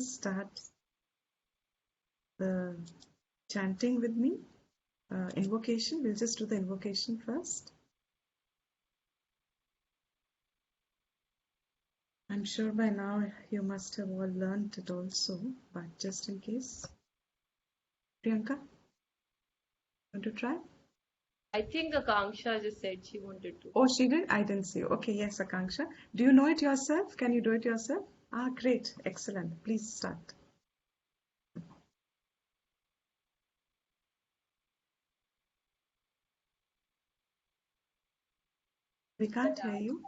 start the chanting with me. Invocation. We'll just do the invocation first. I'm sure by now you must have all learned it also, but just in case. Priyanka, want to try? I think Akanksha just said she wanted to. Oh, she did? I didn't see. Okay, yes, Akanksha. Do you know it yourself? Can you do it yourself? Ah, great. Excellent. Please start. We can't hear you.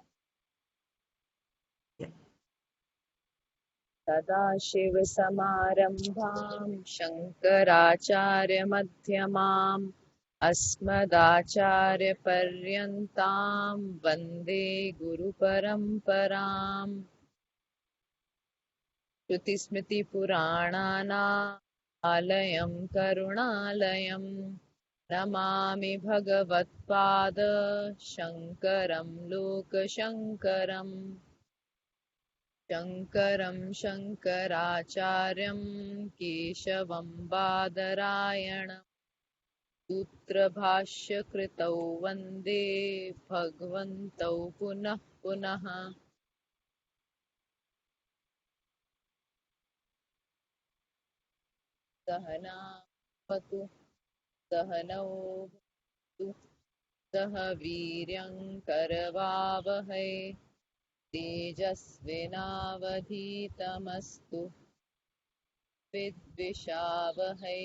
Yeah. सदाशिवसमारम्भां शङ्कराचार्यमध्यमाम् अस्मदाचार्यपर्यन्तां वन्दे गुरुपरम्पराम् श्रुतिस्मृतिपुराणानामालयं करुणालयं नमामि भगवत्पाद शङ्करं लोकशङ्करम् शङ्करं शङ्कराचार्यं केशवं बादरायणं सूत्रभाष्यकृतौ वन्दे भगवन्तौ पुनः पुनः सहनावतु सहनौ भुनक्तु सह वीर्यं करवावहै तेजस्विनावधीतमस्तु विद्विषावहै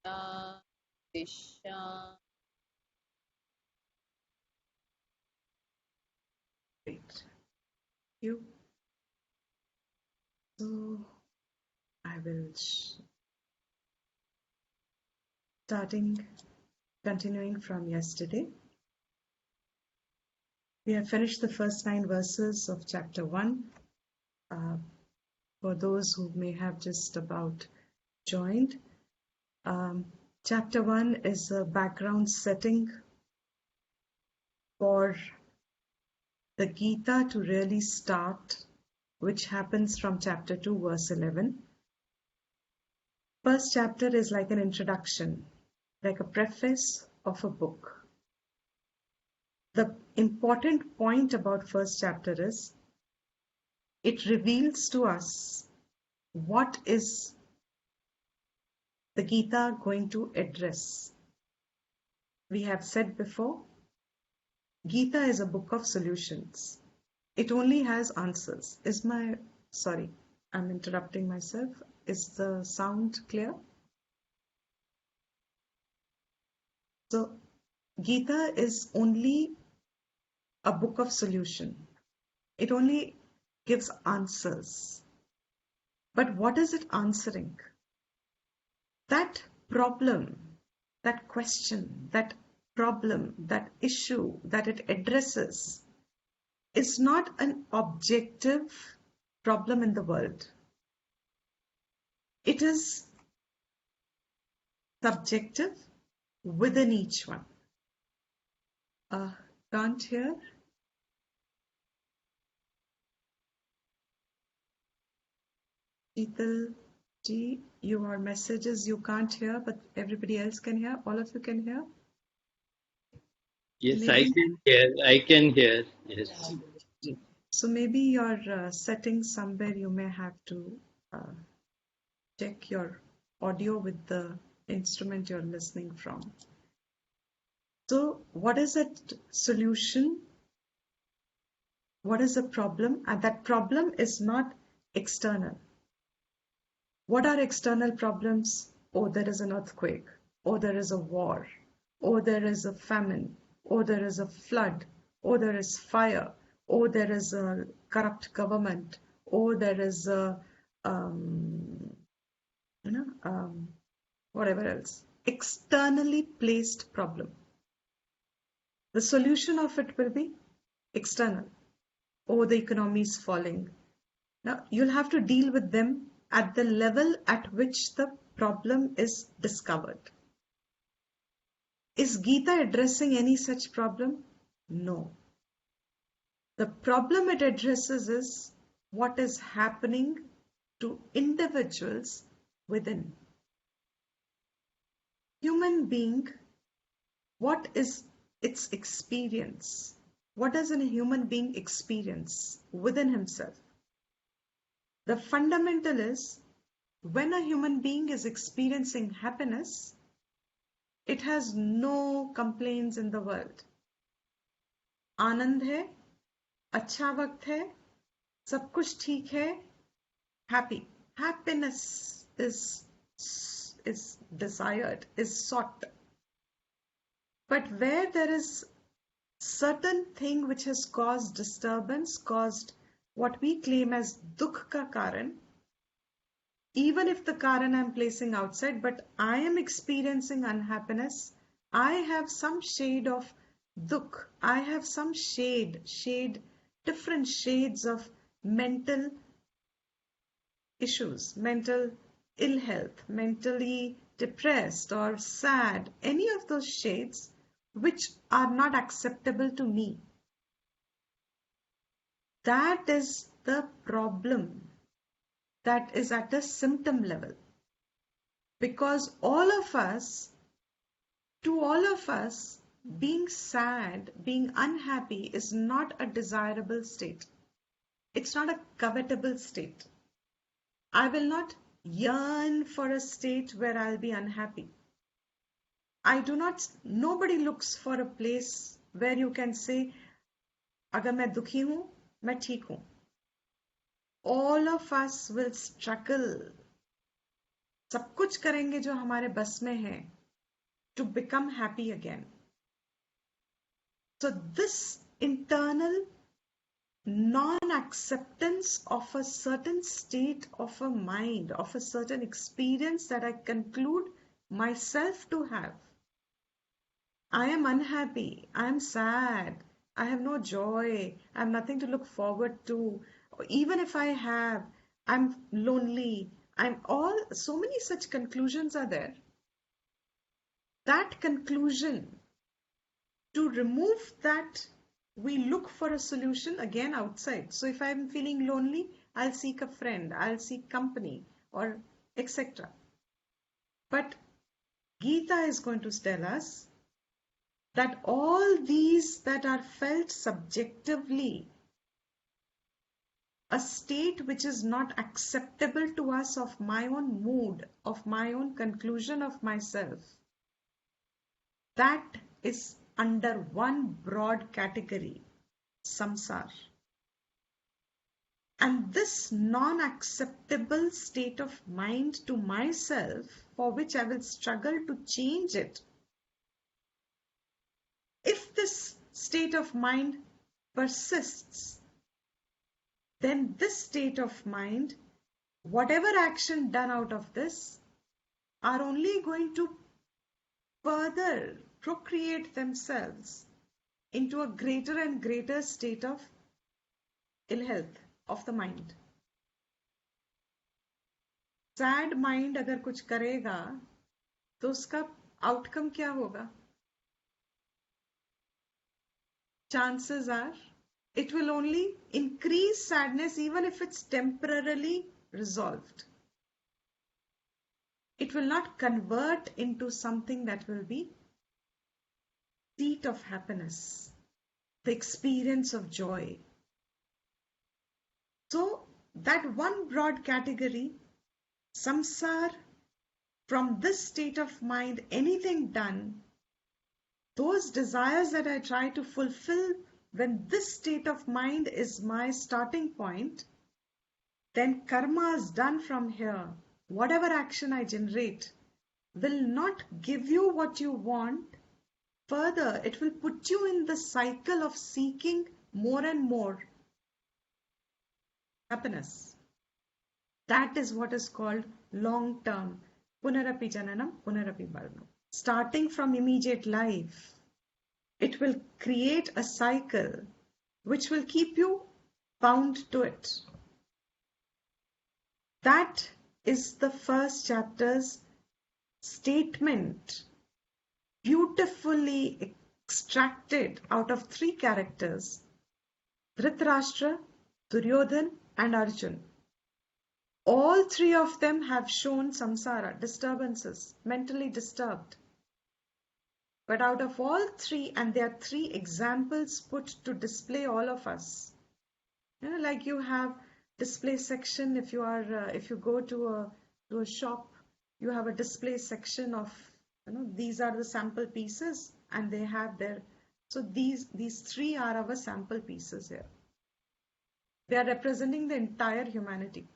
शान्तिः Great. You. So I will continuing from yesterday. We have finished the first 9 verses of chapter 1. For those who may have just about joined, chapter 1 is a background setting for the Gita to really start, which happens from chapter 2, verse 11. First chapter is like an introduction, like a preface of a book. The important point about first chapter is it reveals to us what is the Gita going to address. We have said before, Gita is a book of solutions. It only has answers. Sorry, I'm interrupting myself. Is the sound clear? So, Gita is only a book of solution. It only gives answers. But what is it answering? That problem, that question, that problem, that issue that it addresses is not an objective problem in the world. It is subjective within each one. Can't hear? Sheetal ji, your messages you can't hear, but everybody else can hear. All of you can hear? Yes, Maybe. I can hear. I can hear. Yes. So maybe your settings somewhere you may have to check your audio with the instrument you're listening from. So what is that solution? What is the problem? And that problem is not external. What are external problems? Oh, there is an earthquake. Oh, there is a war. Oh, there is a famine. Oh, there is a flood. Oh, there is fire. Oh, there is a corrupt government. Oh, there is a, whatever else. Externally placed problem. The solution of it will be external. Oh, the economy is falling. Now, you'll have to deal with them at the level at which the problem is discovered. Is Gita addressing any such problem? No. The problem it addresses is what is happening to individuals within. Human being, what is its experience? What does a human being experience within himself? The fundamental is, when a human being is experiencing happiness, it has no complaints in the world. आनंद है, अच्छा वक्त है, सब कुछ ठीक है, happy. Happiness is desired, is sought. But where there is certain thing which has caused disturbance, caused what we claim as dukh ka karan, even if the karan I'm placing outside, but I am experiencing unhappiness, I have some shade of dukh, I have some shade, different shades of mental issues, mental ill health, mentally depressed or sad, any of those shades which are not acceptable to me. That is the problem. That is at a symptom level. Because to all of us, being sad, being unhappy is not a desirable state. It's not a covetable state. I will not yearn for a state where I'll be unhappy. Nobody looks for a place where you can say, अगर मैं दुखी हूं, मैं ठीक हूं. All of us will struggle. सब कुछ करेंगे जो हमारे बस में है to become happy again. So this internal non-acceptance of a certain state of a mind, of a certain experience that I conclude myself to have. I am unhappy, I am sad, I have no joy, I have nothing to look forward to. Even if I have, I'm lonely, so many such conclusions are there. That conclusion, to remove that, we look for a solution again outside. So if I'm feeling lonely, I'll seek a friend, I'll seek company, or etc. But Gita is going to tell us that all these that are felt subjectively, a state which is not acceptable to us of my own mood, of my own conclusion of myself, that is under one broad category, samsara. And this non-acceptable state of mind to myself, for which I will struggle to change it, if this state of mind persists, then this state of mind, whatever action done out of this, are only going to further procreate themselves into a greater and greater state of ill health of the mind. Sad mind अगर कुछ करेगा तो उसका outcome क्या होगा? Chances are it will only increase sadness even if it's temporarily resolved. It will not convert into something that will be seat of happiness, the experience of joy. So that one broad category, samsara, from this state of mind, anything done, those desires that I try to fulfill when this state of mind is my starting point, then karma is done from here. Whatever action I generate will not give you what you want. Further, it will put you in the cycle of seeking more and more happiness. That is what is called long-term punarapi jananam, punarapi maranam. Starting from immediate life, it will create a cycle which will keep you bound to it. That is the first chapter's statement, beautifully extracted out of three characters, Dhritarashtra, Duryodhana and Arjun. All three of them have shown samsara, disturbances, mentally disturbed. But out of all three, and there are three examples put to display all of us. Like you have display section. If you go to a shop, you have a display section of these are the sample pieces, and they have their. So these three are our sample pieces here. They are representing the entire humanity.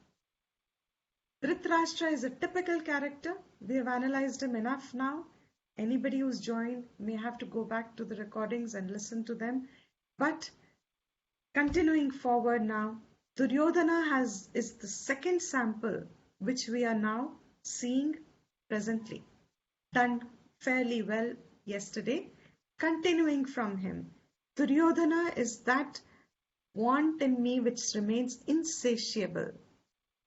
Dhritarashtra is a typical character. We have analyzed him enough now. Anybody who's joined may have to go back to the recordings and listen to them. But continuing forward now, Duryodhana is the second sample which we are now seeing presently. Done fairly well yesterday. Continuing from him, Duryodhana is that want in me which remains insatiable,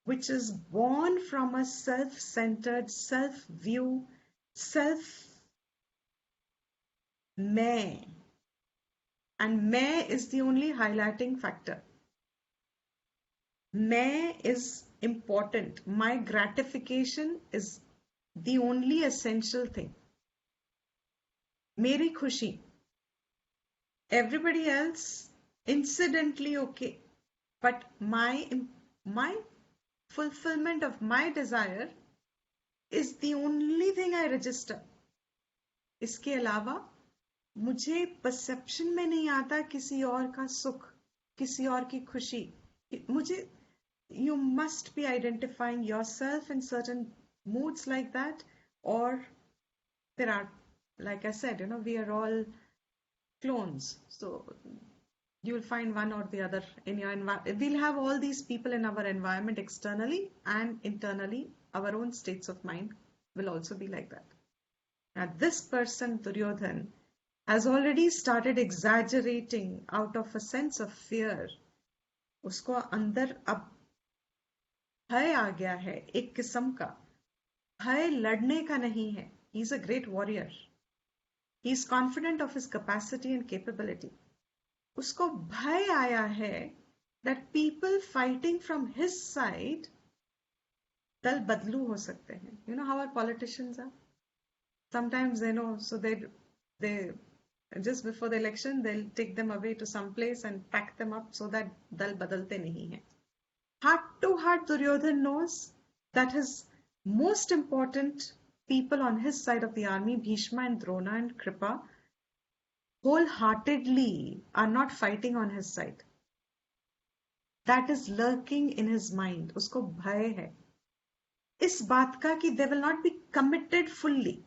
which is born from a self-centered, self-view, self-मैं. And मैं is the only highlighting factor. मैं is important. My gratification is the only essential thing. मेरी खुशी. Everybody else incidentally okay. But my fulfillment of my desire is the only thing I register. इसके अलावा मुझे perception में नहीं आता किसी और का सुख, किसी और की खुशी. मुझे you must be identifying yourself in certain moods like that, or there are, like I said, we are all clones. So you'll find one or the other in your environment. We'll have all these people in our environment externally and internally. Our own states of mind will also be like that. Now this person, Duryodhana, has already started exaggerating out of a sense of fear. उसको अंदर अब भय आ गया है, एक किस्म का भय लड़ने का नहीं है. He is a great warrior. He is confident of his capacity and capability. उसको भय आया है that people fighting from his side दल बदलू हो सकते हैं. You know how our politicians are? Sometimes they know, so they just before the election they'll take them away to some place and pack them up so that dal badalte nahi hai. Heart to heart, Duryodhana knows that his most important people on his side of the army, Bhishma and Drona and Kripa, wholeheartedly are not fighting on his side. That is lurking in his mind. Usko bhay hai. Is baat ka ki they will not be committed fully.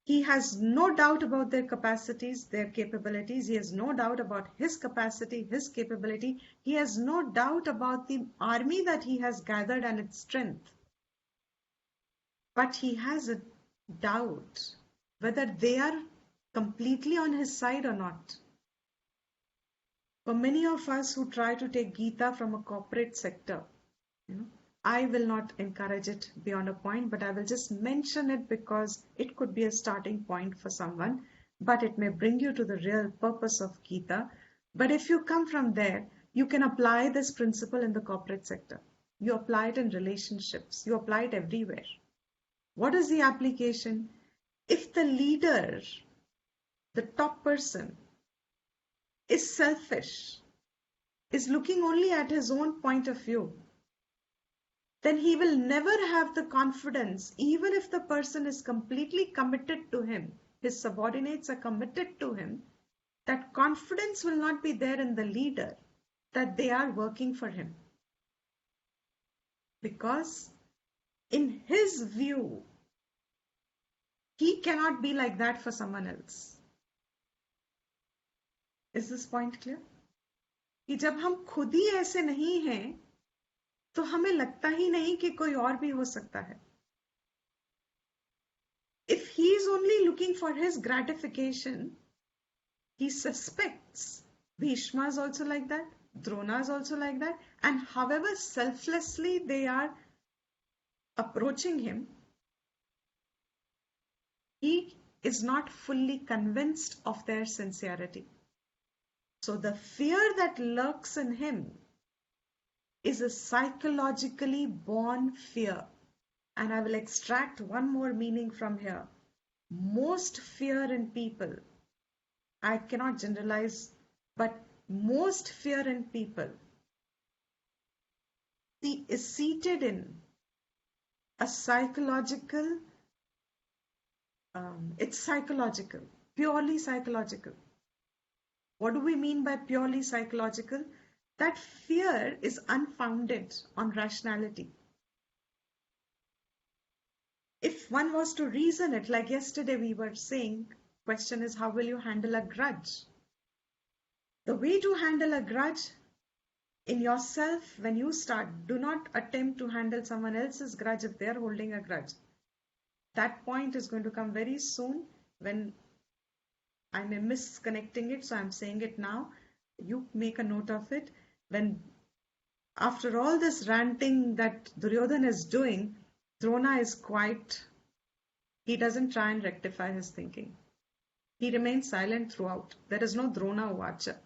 He has no doubt about their capacities, their capabilities. He has no doubt about his capacity, his capability. He has no doubt about the army that he has gathered and its strength. But he has a doubt whether they are completely on his side or not. For many of us who try to take Gita from a corporate sector, I will not encourage it beyond a point, but I will just mention it because it could be a starting point for someone, but it may bring you to the real purpose of Gita. But if you come from there, you can apply this principle in the corporate sector. You apply it in relationships. You apply it everywhere. What is the application? If the leader, the top person, is selfish, is looking only at his own point of view, then he will never have the confidence, even if the person is completely committed to him, his subordinates are committed to him, that confidence will not be there in the leader that they are working for him. Because in his view, he cannot be like that for someone else. Is this point clear? कि जब हम खुद ही ऐसे नहीं हैं, तो हमें लगता ही नहीं कि कोई और भी हो सकता है. If he is only looking for his gratification, he suspects Bhishma is also like that, Drona is also like that, and however selflessly they are approaching him, he is not fully convinced of their sincerity. So the fear that lurks in him is a psychologically born fear. And I will extract one more meaning from here. Most fear in people, I cannot generalize, but most fear in people is seated in a psychological, it's psychological, purely psychological. What do we mean by purely psychological? That fear is unfounded on rationality. If one was to reason it, like yesterday we were saying, question is how will you handle a grudge? The way to handle a grudge in yourself, when you start, do not attempt to handle someone else's grudge if they're holding a grudge. That point is going to come very soon when I may miss connecting it, so I'm saying it now. You make a note of it. When after all this ranting that Duryodhana is doing, Drona is quiet. He doesn't try and rectify his thinking. He remains silent throughout. There is no Drona Vacha.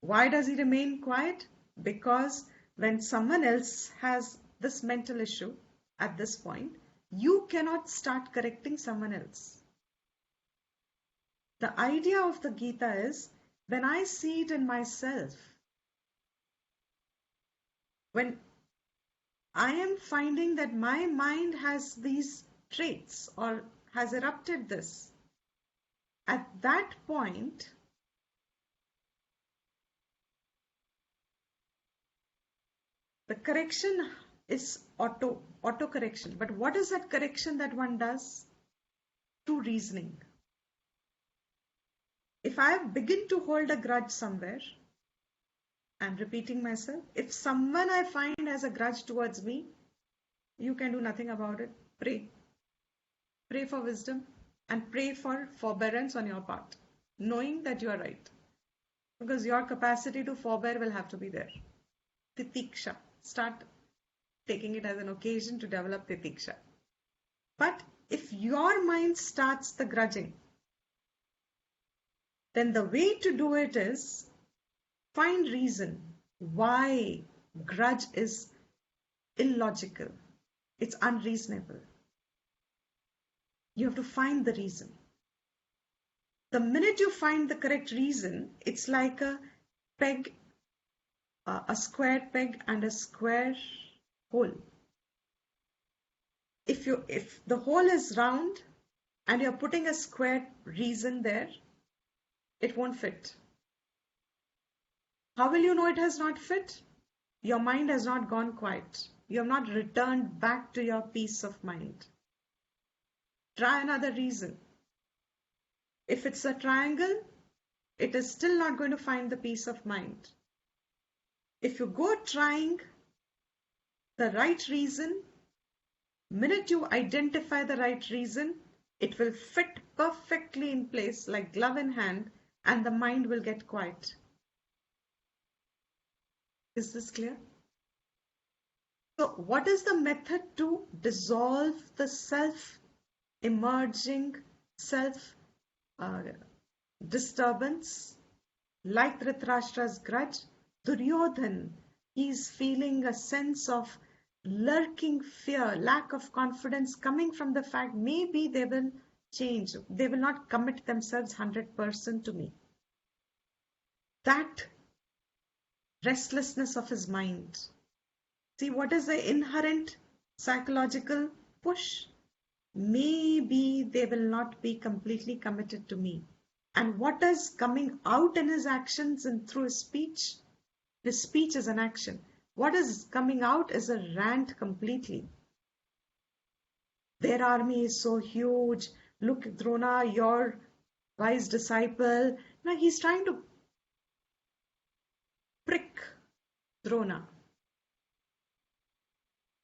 Why does he remain quiet? Because when someone else has this mental issue at this point, you cannot start correcting someone else. The idea of the Gita is when I see it in myself, when I am finding that my mind has these traits or has erupted this, at that point, the correction is auto correction. But what is that correction that one does? Through reasoning. If I begin to hold a grudge somewhere, I'm repeating myself. If someone I find has a grudge towards me, you can do nothing about it. Pray. Pray for wisdom and pray for forbearance on your part, knowing that you are right. Because your capacity to forbear will have to be there. Titiksha. Start taking it as an occasion to develop titiksha. But if your mind starts the grudging, then the way to do it is find reason why grudge is illogical. It's unreasonable. You have to find the reason. The minute you find the correct reason, it's like a peg, a square peg and a square hole. If the hole is round and you're putting a square reason there, it won't fit. How will you know it has not fit? Your mind has not gone quiet. You have not returned back to your peace of mind. Try another reason. If it's a triangle, it is still not going to find the peace of mind. If you go trying the right reason, minute you identify the right reason, it will fit perfectly in place like glove in hand and the mind will get quiet. Is this clear? So what is the method to dissolve the self-emerging, self-disturbance? Like Dhritarashtra's grudge, Duryodhana, he's feeling a sense of lurking fear, lack of confidence coming from the fact maybe they will change. They will not commit themselves 100% to me. That restlessness of his mind. See, what is the inherent psychological push? Maybe they will not be completely committed to me. And what is coming out in his actions and through his speech? His speech is an action. What is coming out is a rant completely. Their army is so huge. Look, Drona, your wise disciple. Now he's trying to prick Drona.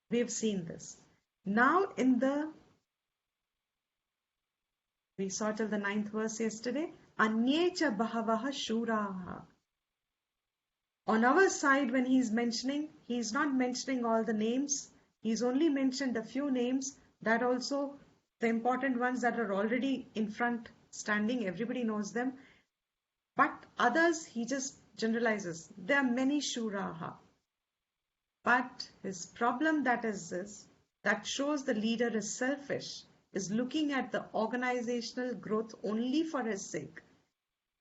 We have seen this. Now we saw till the 9th verse yesterday. Anyecha bahavaha shuraha. On our side, when he's mentioning, he's not mentioning all the names. He's only mentioned a few names. That also, the important ones that are already in front standing, everybody knows them. But others, he just generalizes. There are many Shuraha. But his problem that is this, that shows the leader is selfish, is looking at the organizational growth only for his sake.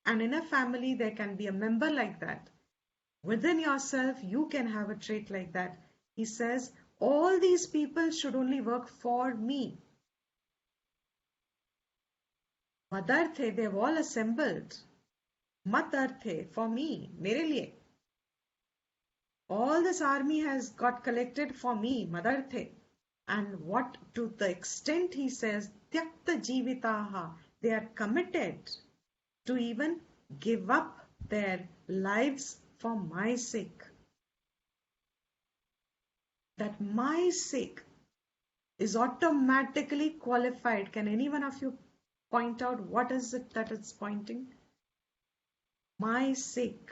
And in a family, there can be a member like that. Within yourself, you can have a trait like that. He says, all these people should only work for me. Madarthe, they've all assembled. Matarthe, for me, mere liye. All this army has got collected for me, Madarthe. And what to the extent he says, Tyakta Jivitaha, they are committed to even give up their lives for my sake. That my sake is automatically qualified. Can any one of you point out what is it that it's pointing? My sake.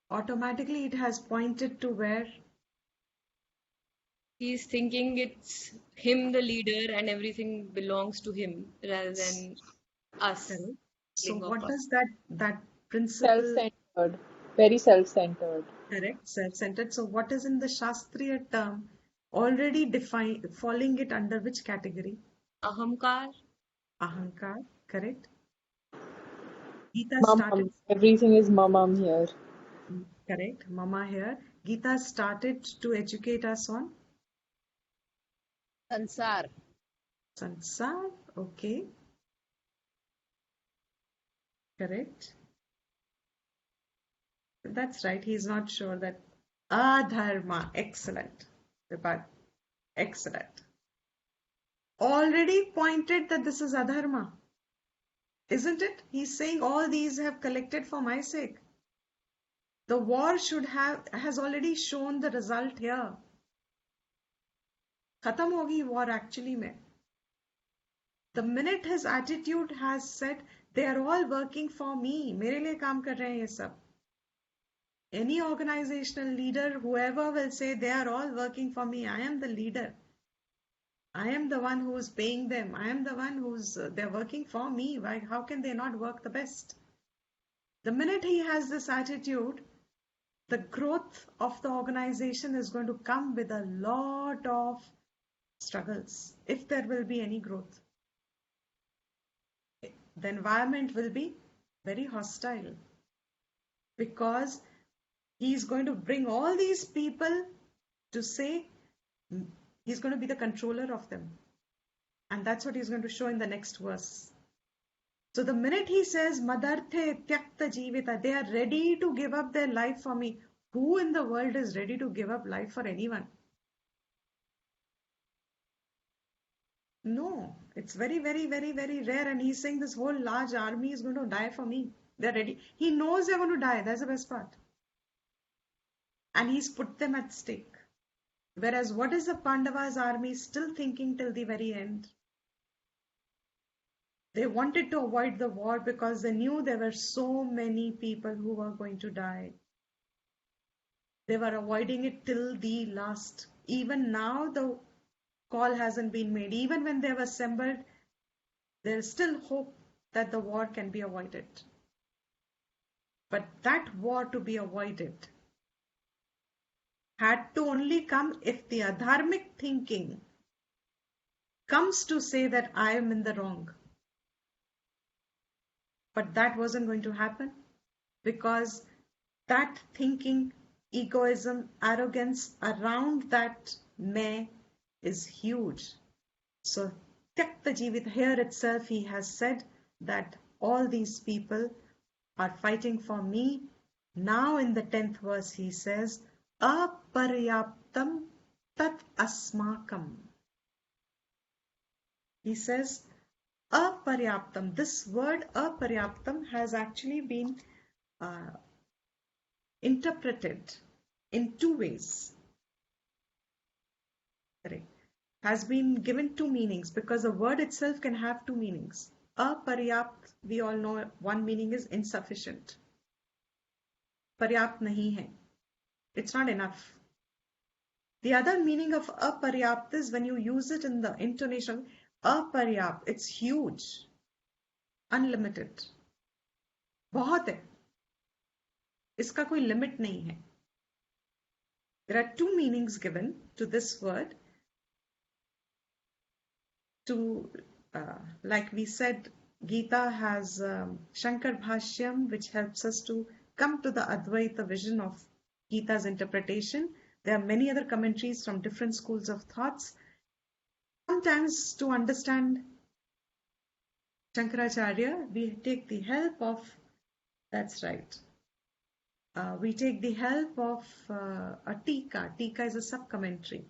Automatically it has pointed to where? He's thinking it's him, the leader, and everything belongs to him rather than us. Correct. So Think of what us. does that principle? Self-centered, very self-centered. Correct, self-centered. So what is in the Shastriya term already defined, falling it under which category? Ahamkar. Ahankar, correct. Gita Mamam, everything is mamam here. correct, Mama here. Gita started to educate us on Sansar. Sansar, okay. Correct. That's right. He's not sure that Adharma. Excellent. Vipad. Excellent. Already pointed that this is Adharma. Isn't it? He's saying all these have collected for my sake. The war has already shown the result here. Khatam hogi war actually mein. The minute his attitude has said, they are all working for me. मेरे लिए काम कर रहे हैं ये सब. Any organizational leader, whoever will say they are all working for me, I am the leader. I am the one who is paying them. I am the one who's, they're working for me. Why, how can they not work the best? The minute he has this attitude, the growth of the organization is going to come with a lot of struggles, if there will be any growth. The environment will be very hostile because he's going to bring all these people to say he's going to be the controller of them. And that's what he's going to show in the next verse. So the minute he says, Madarthe tyakta jivita, they are ready to give up their life for me. Who in the world is ready to give up life for anyone? No, it's very, very, very, very rare. And he's saying this whole large army is going to die for me. They're ready. He knows they're going to die. That's the best part. And he's put them at stake. Whereas what is the Pandavas' army still thinking till the very end? They wanted to avoid the war because they knew there were so many people who were going to die. They were avoiding it till the last. Even now the call hasn't been made. Even when they have assembled, there is still hope that the war can be avoided. But that war to be avoided had to only come if the adharmic thinking comes to say that I am in the wrong. But that wasn't going to happen because that thinking, egoism, arrogance around that मैं is huge. So Tyakta Jivit, here itself he has said that all these people are fighting for me. Now in the 10th verse he says, Aparyaptam tat asmakam. He says, Aparyaptam. This word aparyaptam has actually been interpreted in two ways. Correct. Has been given two meanings because the word itself can have two meanings. Aparyapt, we all know one meaning is insufficient. Paryapt nahi hai. It's not enough. The other meaning of aparyapt is when you use it in the intonation, aparyapt, it's huge, unlimited. बहुत है. इसका कोई limit नहीं है. There are two meanings given to this word. Like we said, Gita has Shankar Bhashyam, which helps us to come to the Advaita vision of Gita's interpretation. There are many other commentaries from different schools of thoughts. Sometimes to understand Shankaracharya, we take the help of, that's right, we take the help of a Tika. Tika is a sub-commentary.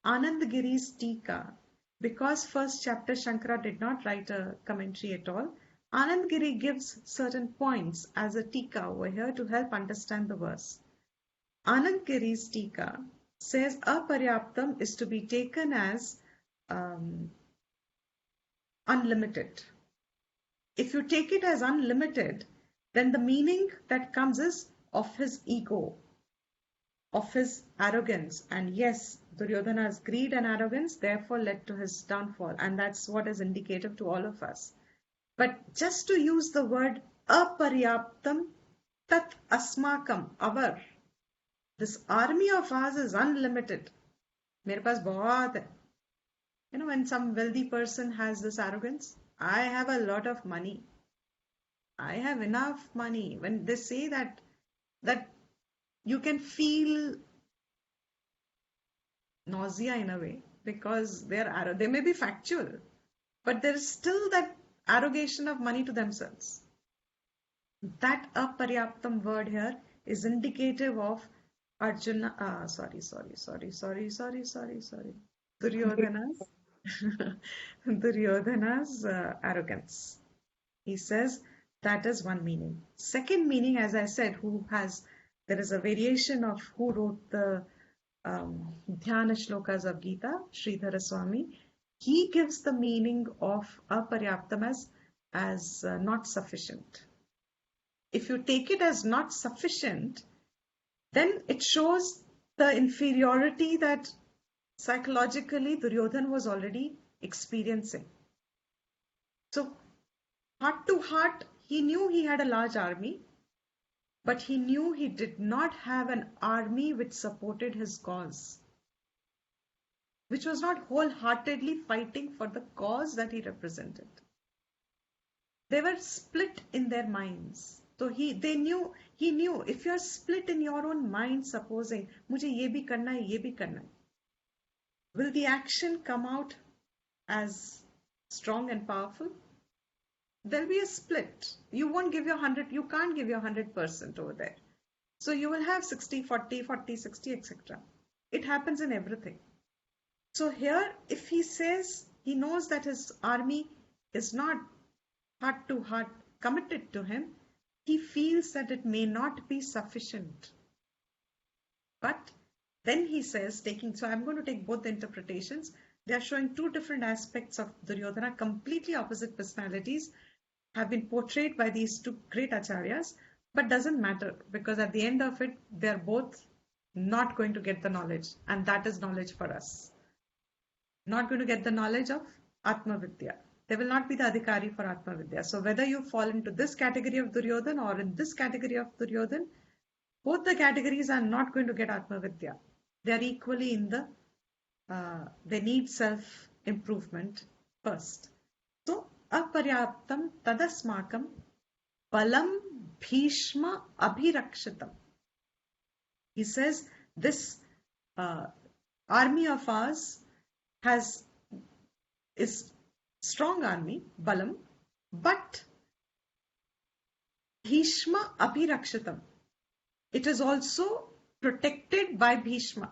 Anandagiri's Tika, because first chapter Shankara did not write a commentary at all, Anandagiri gives certain points as a Tika over here to help understand the verse. Anandagiri's Tika says aparyaptam is to be taken as unlimited. If you take it as unlimited, then the meaning that comes is of his ego, of his arrogance. And yes, Duryodhana's greed and arrogance therefore led to his downfall. And that's what is indicative to all of us. But just to use the word aparyaptam tat asmakam, our, this army of ours is unlimited. Mere paas bahut hai. You know, when some wealthy person has this arrogance, I have a lot of money. I have enough money. When they say that you can feel nausea in a way, because they may be factual, but there is still that arrogation of money to themselves. That aparyaptam word here is indicative of Arjuna, Duryodhana's arrogance. He says that is one meaning. Second meaning, as I said, there is a variation of who wrote the Dhyana shlokas of Gita, Sridhara Swami. He gives the meaning of aparyaptam as not sufficient. If you take it as not sufficient, then it shows the inferiority that psychologically Duryodhana was already experiencing. So, heart to heart, he knew he had a large army, but he knew he did not have an army which supported his cause, which was not wholeheartedly fighting for the cause that he represented. They were split in their minds. So he knew if you are split in your own mind, supposing मुझे ये भी करना है, ये भी करना है, will the action come out as strong and powerful? There'll be a split. You won't give your 100, you can't give your 100% over there. So you will have 60, 40, 40, 60, etc. It happens in everything. So here, if he says he knows that his army is not heart to heart committed to him, he feels that it may not be sufficient. But then he says, so I'm going to take both the interpretations. They are showing two different aspects of Duryodhana, completely opposite personalities, have been portrayed by these two great acharyas, but doesn't matter, because at the end of it, they're both not going to get the knowledge, and that is knowledge for us. Not going to get the knowledge of Atma Vidya. They will not be the adhikari for Atma Vidya. So whether you fall into this category of Duryodhana or in this category of Duryodhana, both the categories are not going to get Atma Vidya. They are equally in they need self-improvement first. So, aparyaptam tadasmakam balam bhishma abhirakshitam. He says this army of ours is strong army, balam, but bhishma abhirakshitam. It is also protected by Bhishma.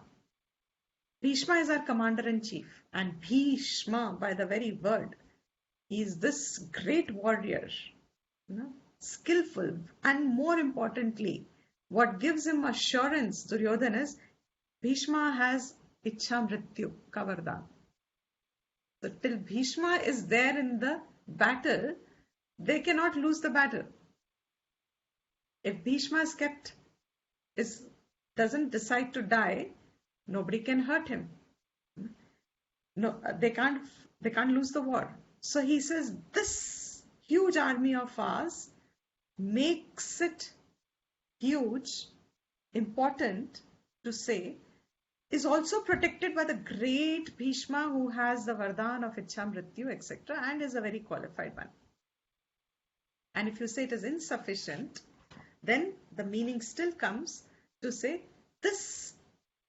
Bhishma is our commander-in-chief, and Bhishma, by the very word, he is this great warrior, skillful, and more importantly, what gives him assurance, Duryodhana, is Bhishma has Ichha Mrityu, Kavardhan. So till Bhishma is there in the battle, they cannot lose the battle. If Bhishma doesn't decide to die, nobody can hurt him. No, they can't lose the war. So he says this huge army of ours makes it huge, important to say, is also protected by the great Bhishma who has the Vardhan of Ichha Mrityu, etc., and is a very qualified one. And if you say it is insufficient, then the meaning still comes to say this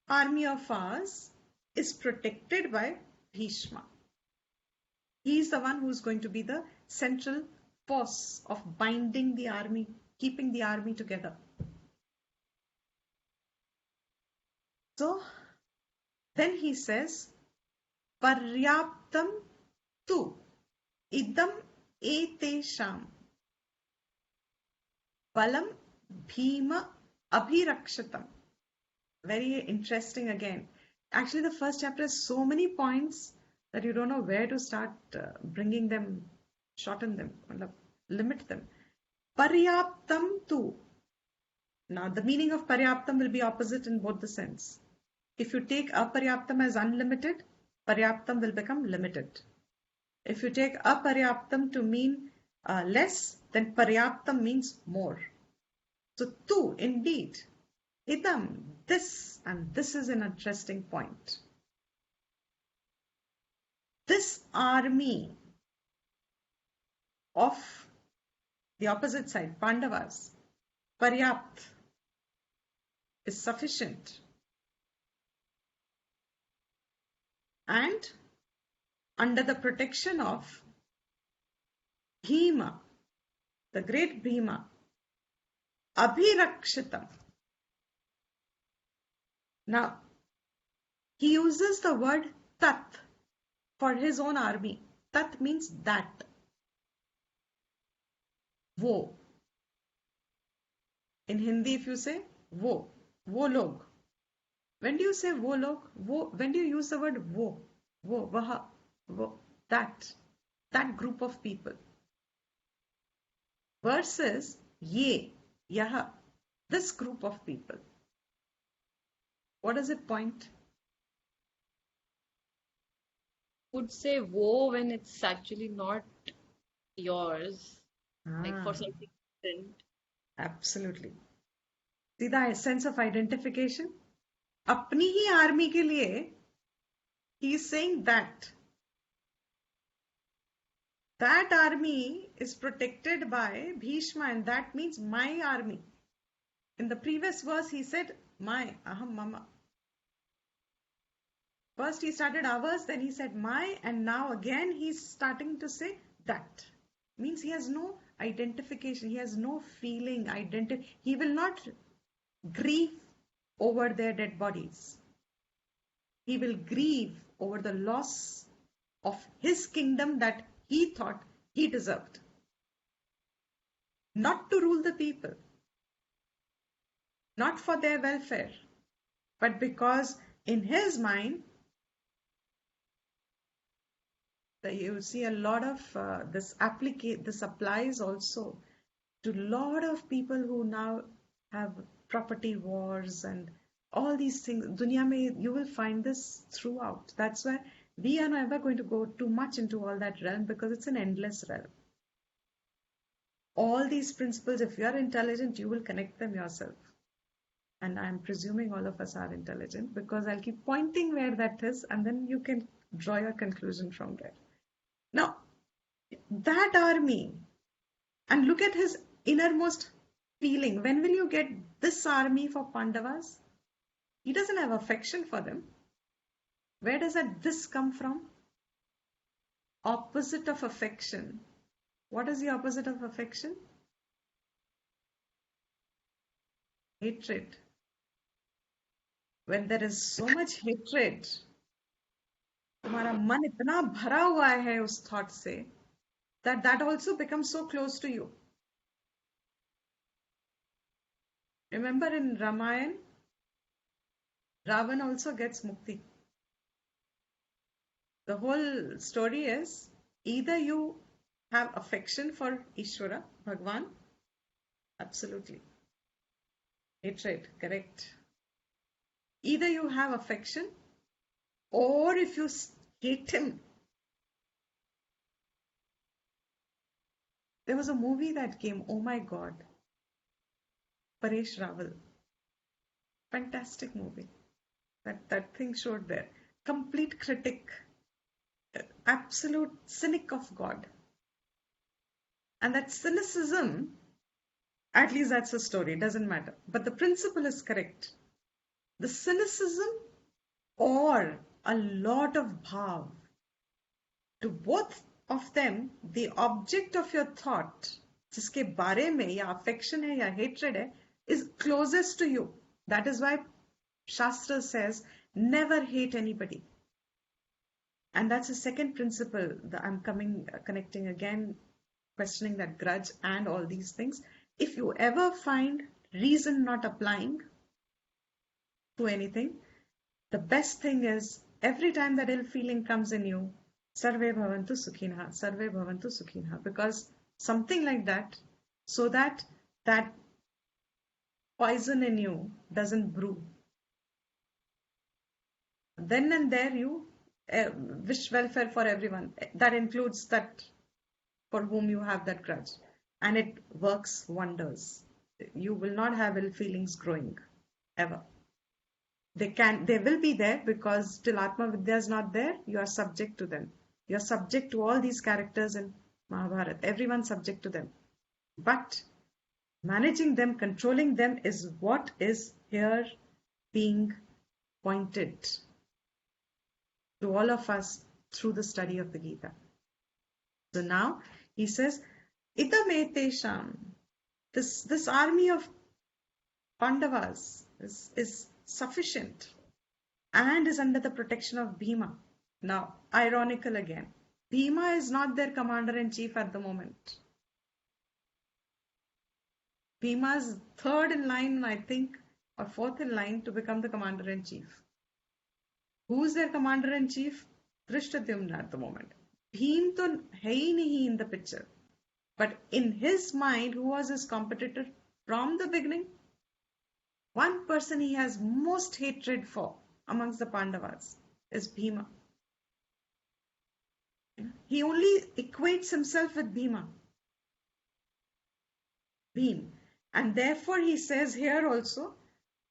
army of ours is protected by Bhishma. He is the one who is going to be the central force of binding the army, keeping the army together. So then he says, Paryaptam tu idam etesham balam bhima abhirakshatam. Very interesting again. Actually, the first chapter has so many points that you don't know where to start bringing them, shorten them, limit them. Paryaptam tu. Now, the meaning of paryaptam will be opposite in both the sense. If you take aparyaptam as unlimited, paryaptam will become limited. If you take aparyaptam to mean less, then paryaptam means more. So, tu, indeed, idam, this, and this is an interesting point. This army of the opposite side, Pandavas, Paryapt, is sufficient. And under the protection of Bhima, the great Bhima, Abhirakshitam. Now, he uses the word Tat for his own army. Tat means that. Wo. In Hindi, if you say wo log. When do you say wo log? When do you use the word wo? Wo, vaha, wo, that group of people. Versus ye, yaha, this group of people. What does it point? Would say woe when it's actually not yours, like for something different. Absolutely. See the sense of identification? अपनी ही army के लिए he is saying that army is protected by Bhishma, and that means my army. In the previous verse he said my, aham mama. First he started ours, then he said my, and now again he's starting to say that. Means he has no identification, he has no feeling, he will not grieve over their dead bodies. He will grieve over the loss of his kingdom that he thought he deserved. Not to rule the people, not for their welfare, but because in his mind, you see a lot of this applies also to a lot of people who now have property wars and all these things. Dunya mein, you will find this throughout. That's why we are never going to go too much into all that realm, because it's an endless realm. All these principles, if you are intelligent, you will connect them yourself. And I'm presuming all of us are intelligent, because I'll keep pointing where that is, and then you can draw your conclusion from there. Now, that army, and look at his innermost feeling. When will you get this army for Pandavas? He doesn't have affection for them. Where does that this come from? Opposite of affection. What is the opposite of affection? Hatred. When there is so much hatred, तुम्हारा मन इतना भरा हुआ है उस thought से, that also becomes so close to you. Remember in Ramayana, Ravan also gets mukti. The whole story is either you have affection for Ishvara, Bhagwan, absolutely. Hatred, correct. Either you have affection, or if you hate him. There was a movie that came, oh my God. Paresh Rawal. Fantastic movie. That thing showed there. Complete critic, absolute cynic of God. And that cynicism, at least that's a story, doesn't matter. But the principle is correct. The cynicism or a lot of bhav, to both of them, the object of your thought, जिसके बारे में या affection है या hatred है, is closest to you. That is why Shastra says, never hate anybody. And that's the second principle that I'm connecting again, questioning that grudge and all these things. If you ever find reason not applying to anything, the best thing is every time that ill feeling comes in you, Sarve Bhavantu Sukhinah, Sarve Bhavantu Sukhinah, because something like that, so that that poison in you doesn't brew. Then and there you wish welfare for everyone. That includes that for whom you have that grudge. And it works wonders. You will not have ill feelings growing, ever. They will be there because till Atma Vidya is not there, you are subject to them. You are subject to all these characters in Mahabharata. Everyone's subject to them. But managing them, controlling them is what is here being pointed to all of us through the study of the Gita. So now he says, Idam etesham, this army of Pandavas is sufficient and is under the protection of Bhima. Now, ironical again, Bhima is not their commander-in-chief at the moment. Bhima is third in line, I think, or fourth in line to become the commander-in-chief. Who is their commander-in-chief? Drishtadyumna at the moment. Bhim to hai nahi in the picture. But in his mind, who was his competitor from the beginning? One person he has most hatred for amongst the Pandavas is Bhima. He only equates himself with Bhima. Bhim. And therefore he says here also,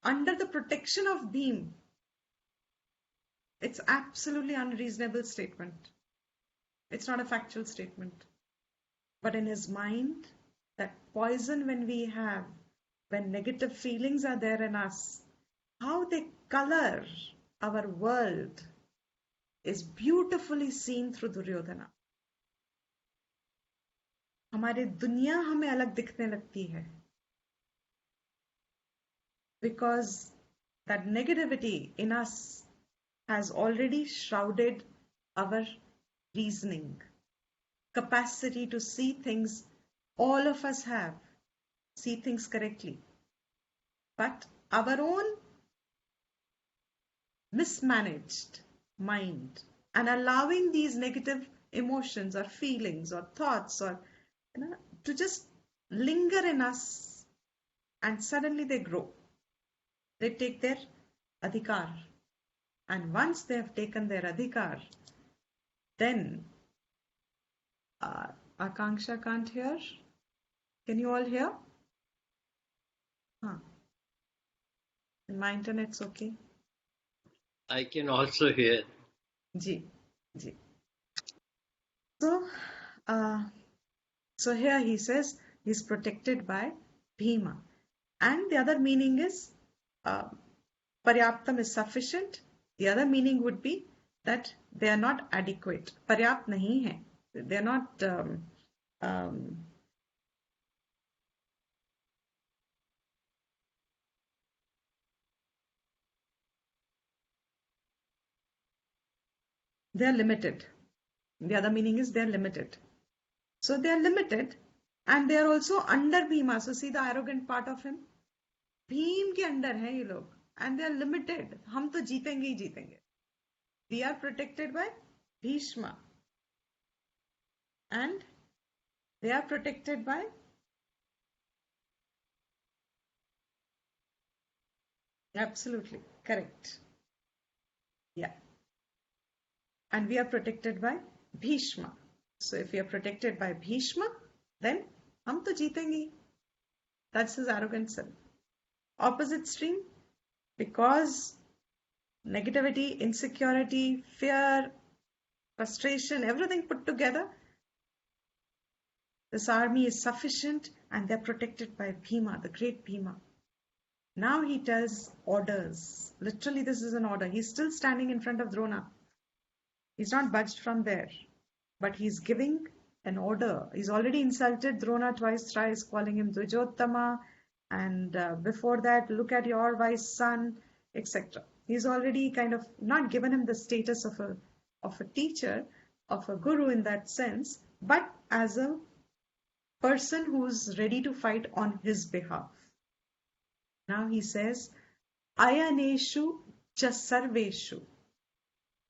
under the protection of Bhim, it's absolutely unreasonable statement. It's not a factual statement. But in his mind, that poison when negative feelings are there in us, how they color our world is beautifully seen through Duryodhana. हमारी दुनिया हमें अलग दिखने लगती है. Because that negativity in us has already shrouded our reasoning, capacity to see things. All of us have, see things correctly. But our own mismanaged mind and allowing these negative emotions or feelings or thoughts or to just linger in us, and suddenly they grow. They take their adhikar. And once they have taken their adhikar, then Akanksha can't hear. Can you all hear? My internet's okay. I can also hear. Ji. So here he says he's protected by Bhima. And the other meaning is Paryaptam is sufficient. The other meaning would be that they are not adequate. Paryapt nahi hai. They are not they are limited. The other meaning is they are limited. So they are limited and they are also under Bhima. So see the arrogant part of him. Bhim के under हैं ये लोग and they are limited. हम तो जीतेंगे ही जीतेंगे. We are protected by Bhishma and they are protected by absolutely correct. Yeah. And we are protected by Bhishma. So if we are protected by Bhishma, then हम तो जीतेंगे. That's his arrogant self. Opposite stream, because negativity, insecurity, fear, frustration, everything put together, this army is sufficient and they're protected by Bhima, the great Bhima. Now he tells orders. Literally, this is an order. He's still standing in front of Drona. He's not budged from there. But he's giving an order. He's already insulted Drona twice, thrice, calling him Duryodhana. And before that, look at your wise son, etc. He's already kind of not given him the status of a teacher, of a guru in that sense, but as a person who's ready to fight on his behalf. Now he says, Ayaneshu cha sarveshu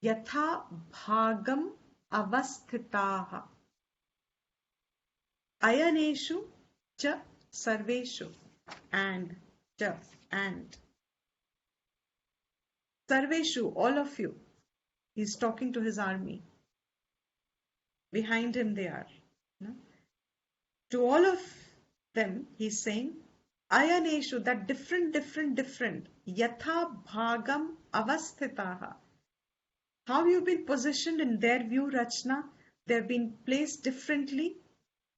yatha bhagam avasthitaha. Ayaneshu cha sarveshu and cha and sarveshu, all of you. He's talking to his army. Behind him they are. To all of them, he's saying, Ayaneshu, that different, yatha bhagam avasthitaha. How you've been positioned in their view, Rachna, they've been placed differently.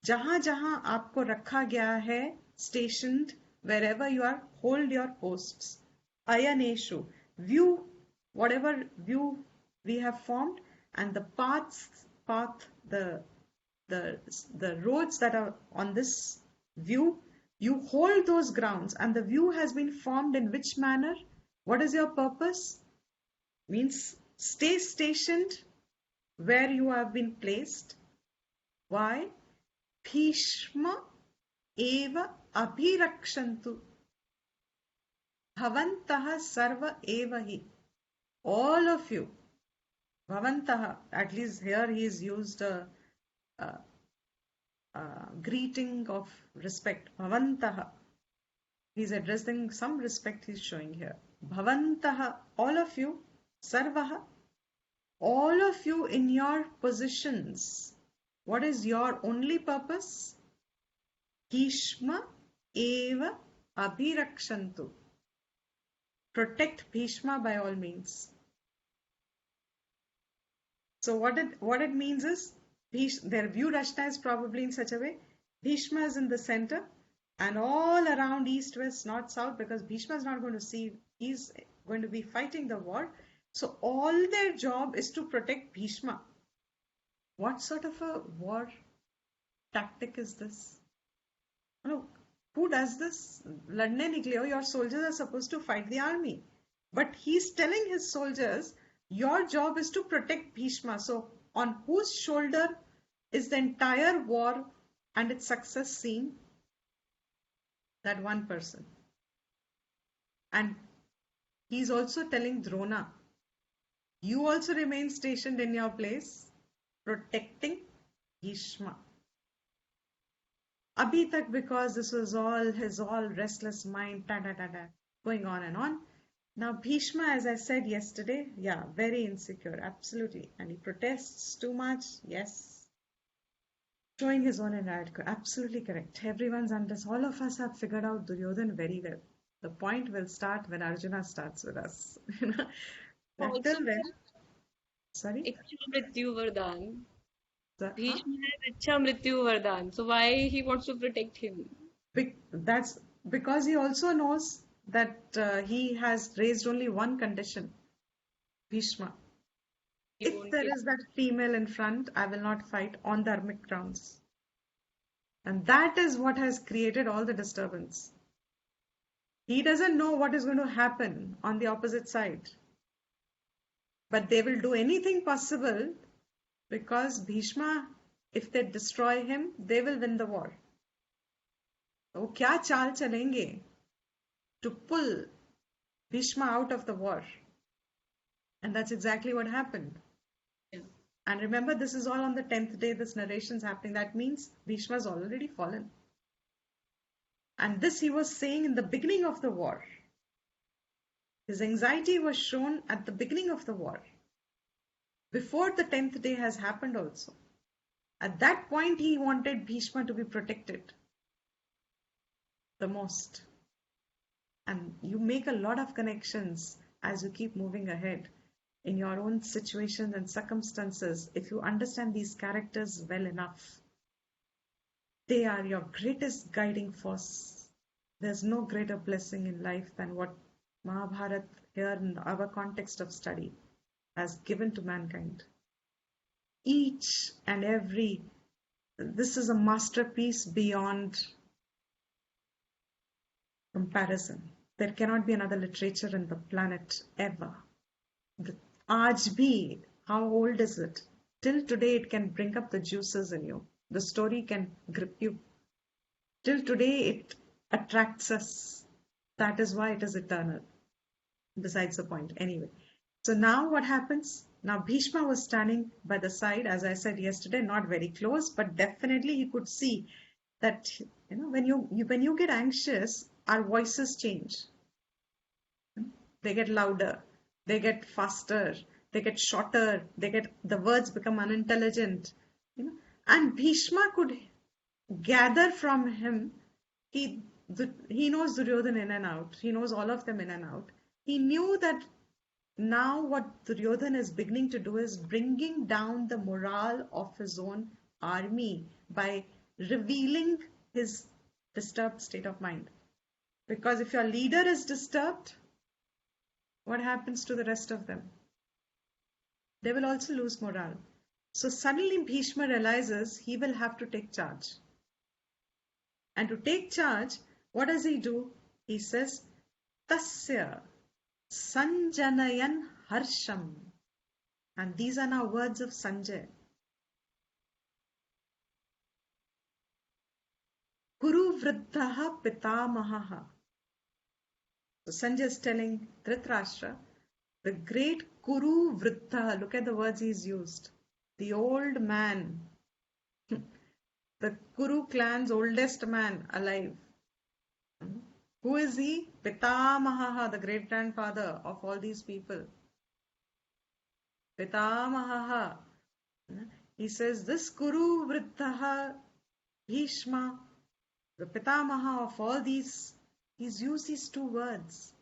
Jahan jahan aapko rakha gaya hai, stationed, wherever you are, hold your posts. Ayaneshu, view, whatever view we have formed, and the path, the roads that are on this view, you hold those grounds, and the view has been formed in which manner? What is your purpose? Means stay stationed where you have been placed. Why? Bhishma eva abhirakshantu bhavantaha sarva eva hi. All of you, bhavantaha, at least here he is used a greeting of respect. Bhavantaha. He's addressing some respect he's showing here. Bhavantaha, all of you, sarvaha, all of you in your positions. What is your only purpose? Bhishma eva abhirakshantu. Protect Bhishma by all means. So what it means is, their view Rachna is probably in such a way, Bhishma is in the center and all around east, west, north, south, because Bhishma is not going to see, he's going to be fighting the war. So all their job is to protect Bhishma. What sort of a war tactic is this? Who does this? Ladne nikle ho, your soldiers are supposed to fight the army. But he's telling his soldiers, your job is to protect Bhishma. So on whose shoulder is the entire war and its success seen? That one person. And he's also telling Drona, you also remain stationed in your place, protecting Bhishma. Abhi tak, because this was his restless mind, going on and on. Now Bhishma, as I said yesterday, very insecure, absolutely. And he protests too much, yes. Showing his own inadequacy, absolutely correct. All of us have figured out Duryodhana very well. The point will start when Arjuna starts with us. Until then, sorry? Ichha Mrityu Vardhan. Bhishma has Ichha Mrityu Vardhan. So why he wants to protect him? That's because he also knows that he has raised only one condition. Bhishma. If there is that female in front, I will not fight on dharmic grounds. And that is what has created all the disturbance. He doesn't know what is going to happen on the opposite side. But they will do anything possible, because Bhishma, if they destroy him, they will win the war. So, kya chaal chalenge to pull Bhishma out of the war? And that's exactly what happened. Yeah. And remember, this is all on the 10th day, this narration is happening. That means Bhishma has already fallen. And this he was saying in the beginning of the war. His anxiety was shown at the beginning of the war. Before the 10th day has happened also. At that point, he wanted Bhishma to be protected the most. And you make a lot of connections as you keep moving ahead in your own situations and circumstances. If you understand these characters well enough, they are your greatest guiding force. There's no greater blessing in life than what Mahabharata, here in our context of study, has given to mankind. Each and every, this is a masterpiece beyond comparison. There cannot be another literature in the planet ever. The Aaj bhi, how old is it? Till today it can bring up the juices in you. The story can grip you. Till today it attracts us. That is why it is eternal. Besides the point, anyway. So now what happens? Now Bhishma was standing by the side, as I said yesterday, not very close, but definitely he could see that when you get anxious, our voices change. They get louder, they get faster, they get shorter, the words become unintelligent. And Bhishma could gather from him. He knows Duryodhana in and out. He knows all of them in and out. He knew that now what Duryodhana is beginning to do is bringing down the morale of his own army by revealing his disturbed state of mind. Because if your leader is disturbed, what happens to the rest of them? They will also lose morale. So suddenly Bhishma realizes he will have to take charge. And to take charge, what does he do? He says, Tasya Sanjanayan Harsham. And these are now words of Sanjay. Kuru Vriddhaha Pitamahaha. So Sanjay is telling Dhritarashtra, the great Kuru Vriddha, look at the words he's used. The old man, the Kuru clan's oldest man alive. Who is he? Pitamahaha, the great grandfather of all these people. Pitamahaha. He says, this Kuru Vriddhaha Bhishma, the Pitamaha of all these, he's used these two words.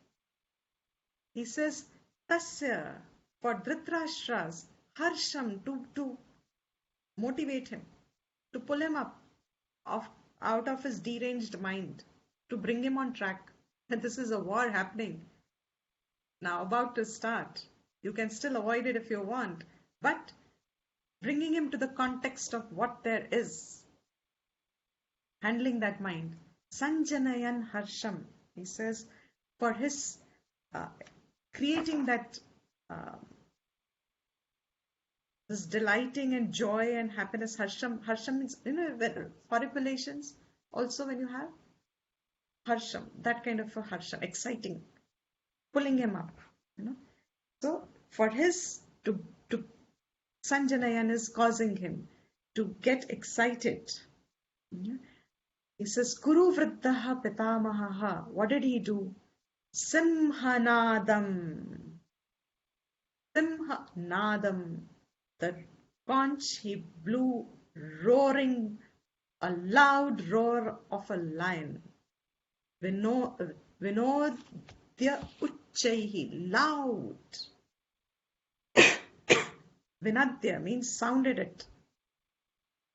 He says, Tasya, for Dhritarashtra's Harsham, to motivate him, to pull him up out of his deranged mind, to bring him on track. And this is a war happening. Now about to start. You can still avoid it if you want, but bringing him to the context of what there is. Handling that mind. Sanjanayan Harsham. He says, for his creating that this delighting and joy and happiness. Harsham means, horripilations also when you have Harsham, that kind of a Harsham, exciting, pulling him up. So for his to Sanjanayan is causing him to get excited. He says, Kuru Vriddhaha Pitamahaha. What did he do? Simhanadam. Simhanadam. The conch he blew, roaring, a loud roar of a lion. Vinodya Uchchaihi, loud. Vinadya means sounded it.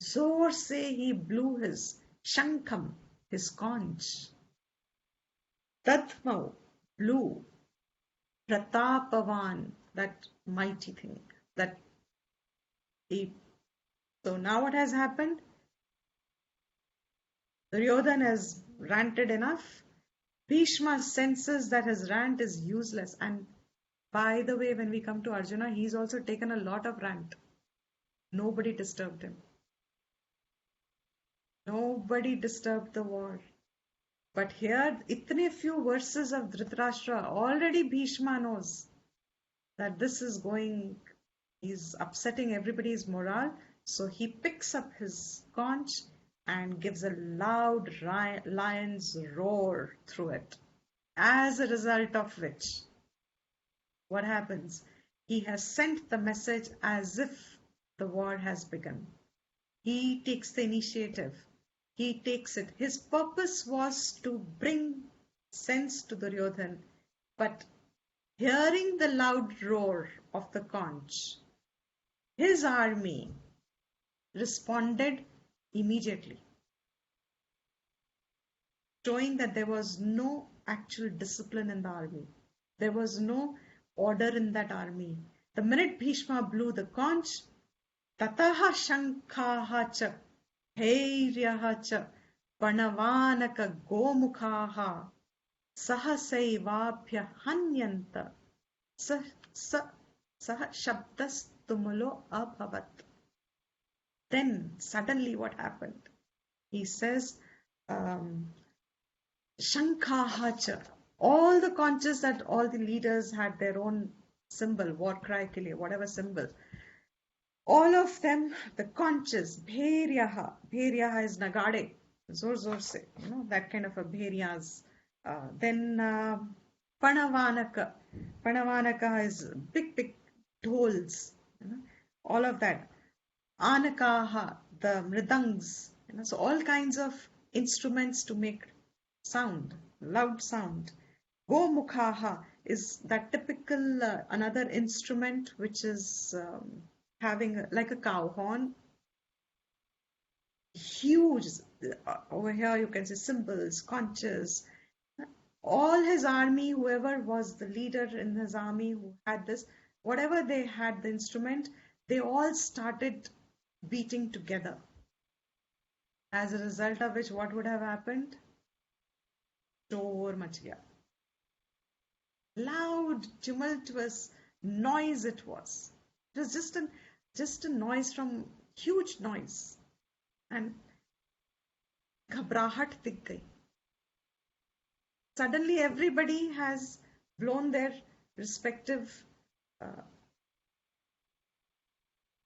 Zor se he blew his shankam, his conch. Dadmau, blew. Pratapavan, that mighty thing. So now what has happened? Duryodhana has ranted enough. Bhishma senses that his rant is useless. And by the way, when we come to Arjuna, he's also taken a lot of rant. Nobody disturbed him. Nobody disturbed the war. But here, itne few verses of Dhritarashtra, already Bhishma knows that this is going, he's upsetting everybody's morale. So he picks up his conch and gives a loud lion's roar through it. As a result of which, what happens? He has sent the message as if the war has begun. He takes the initiative. He takes it. His purpose was to bring sends to Duryodhana, but hearing the loud roar of the conch, his army responded immediately, showing that there was no actual discipline in the army. There was no order in that army. The minute Bhishma blew the conch, tataha shankhaha cha dhairyaha cha panavanaka gomukhaha sahasaivaabhya hanyanta sah shabdastumulo abhavat. Then suddenly what happened? He says, shankhaha cha. All the conches that all the leaders had their own symbol, war cry ke liye, whatever symbol. All of them, the conches, bhairyaha is nagade, zor zor se, that kind of a bhairyas. Then Panavanaka is big dhols, all of that. Anakaha, the mridangs, so all kinds of instruments to make sound, loud sound. Gomukhaha is that typical another instrument which is having like a cow horn. Huge, over here you can see cymbals, conches. All his army, whoever was the leader in his army who had this, whatever they had the instrument, they all started beating together. As a result of which, what would have happened? Shor mach gaya. Loud, tumultuous noise it was. It was just a noise from huge noise. And ghabrahat dikh gayi. Suddenly everybody has blown their respective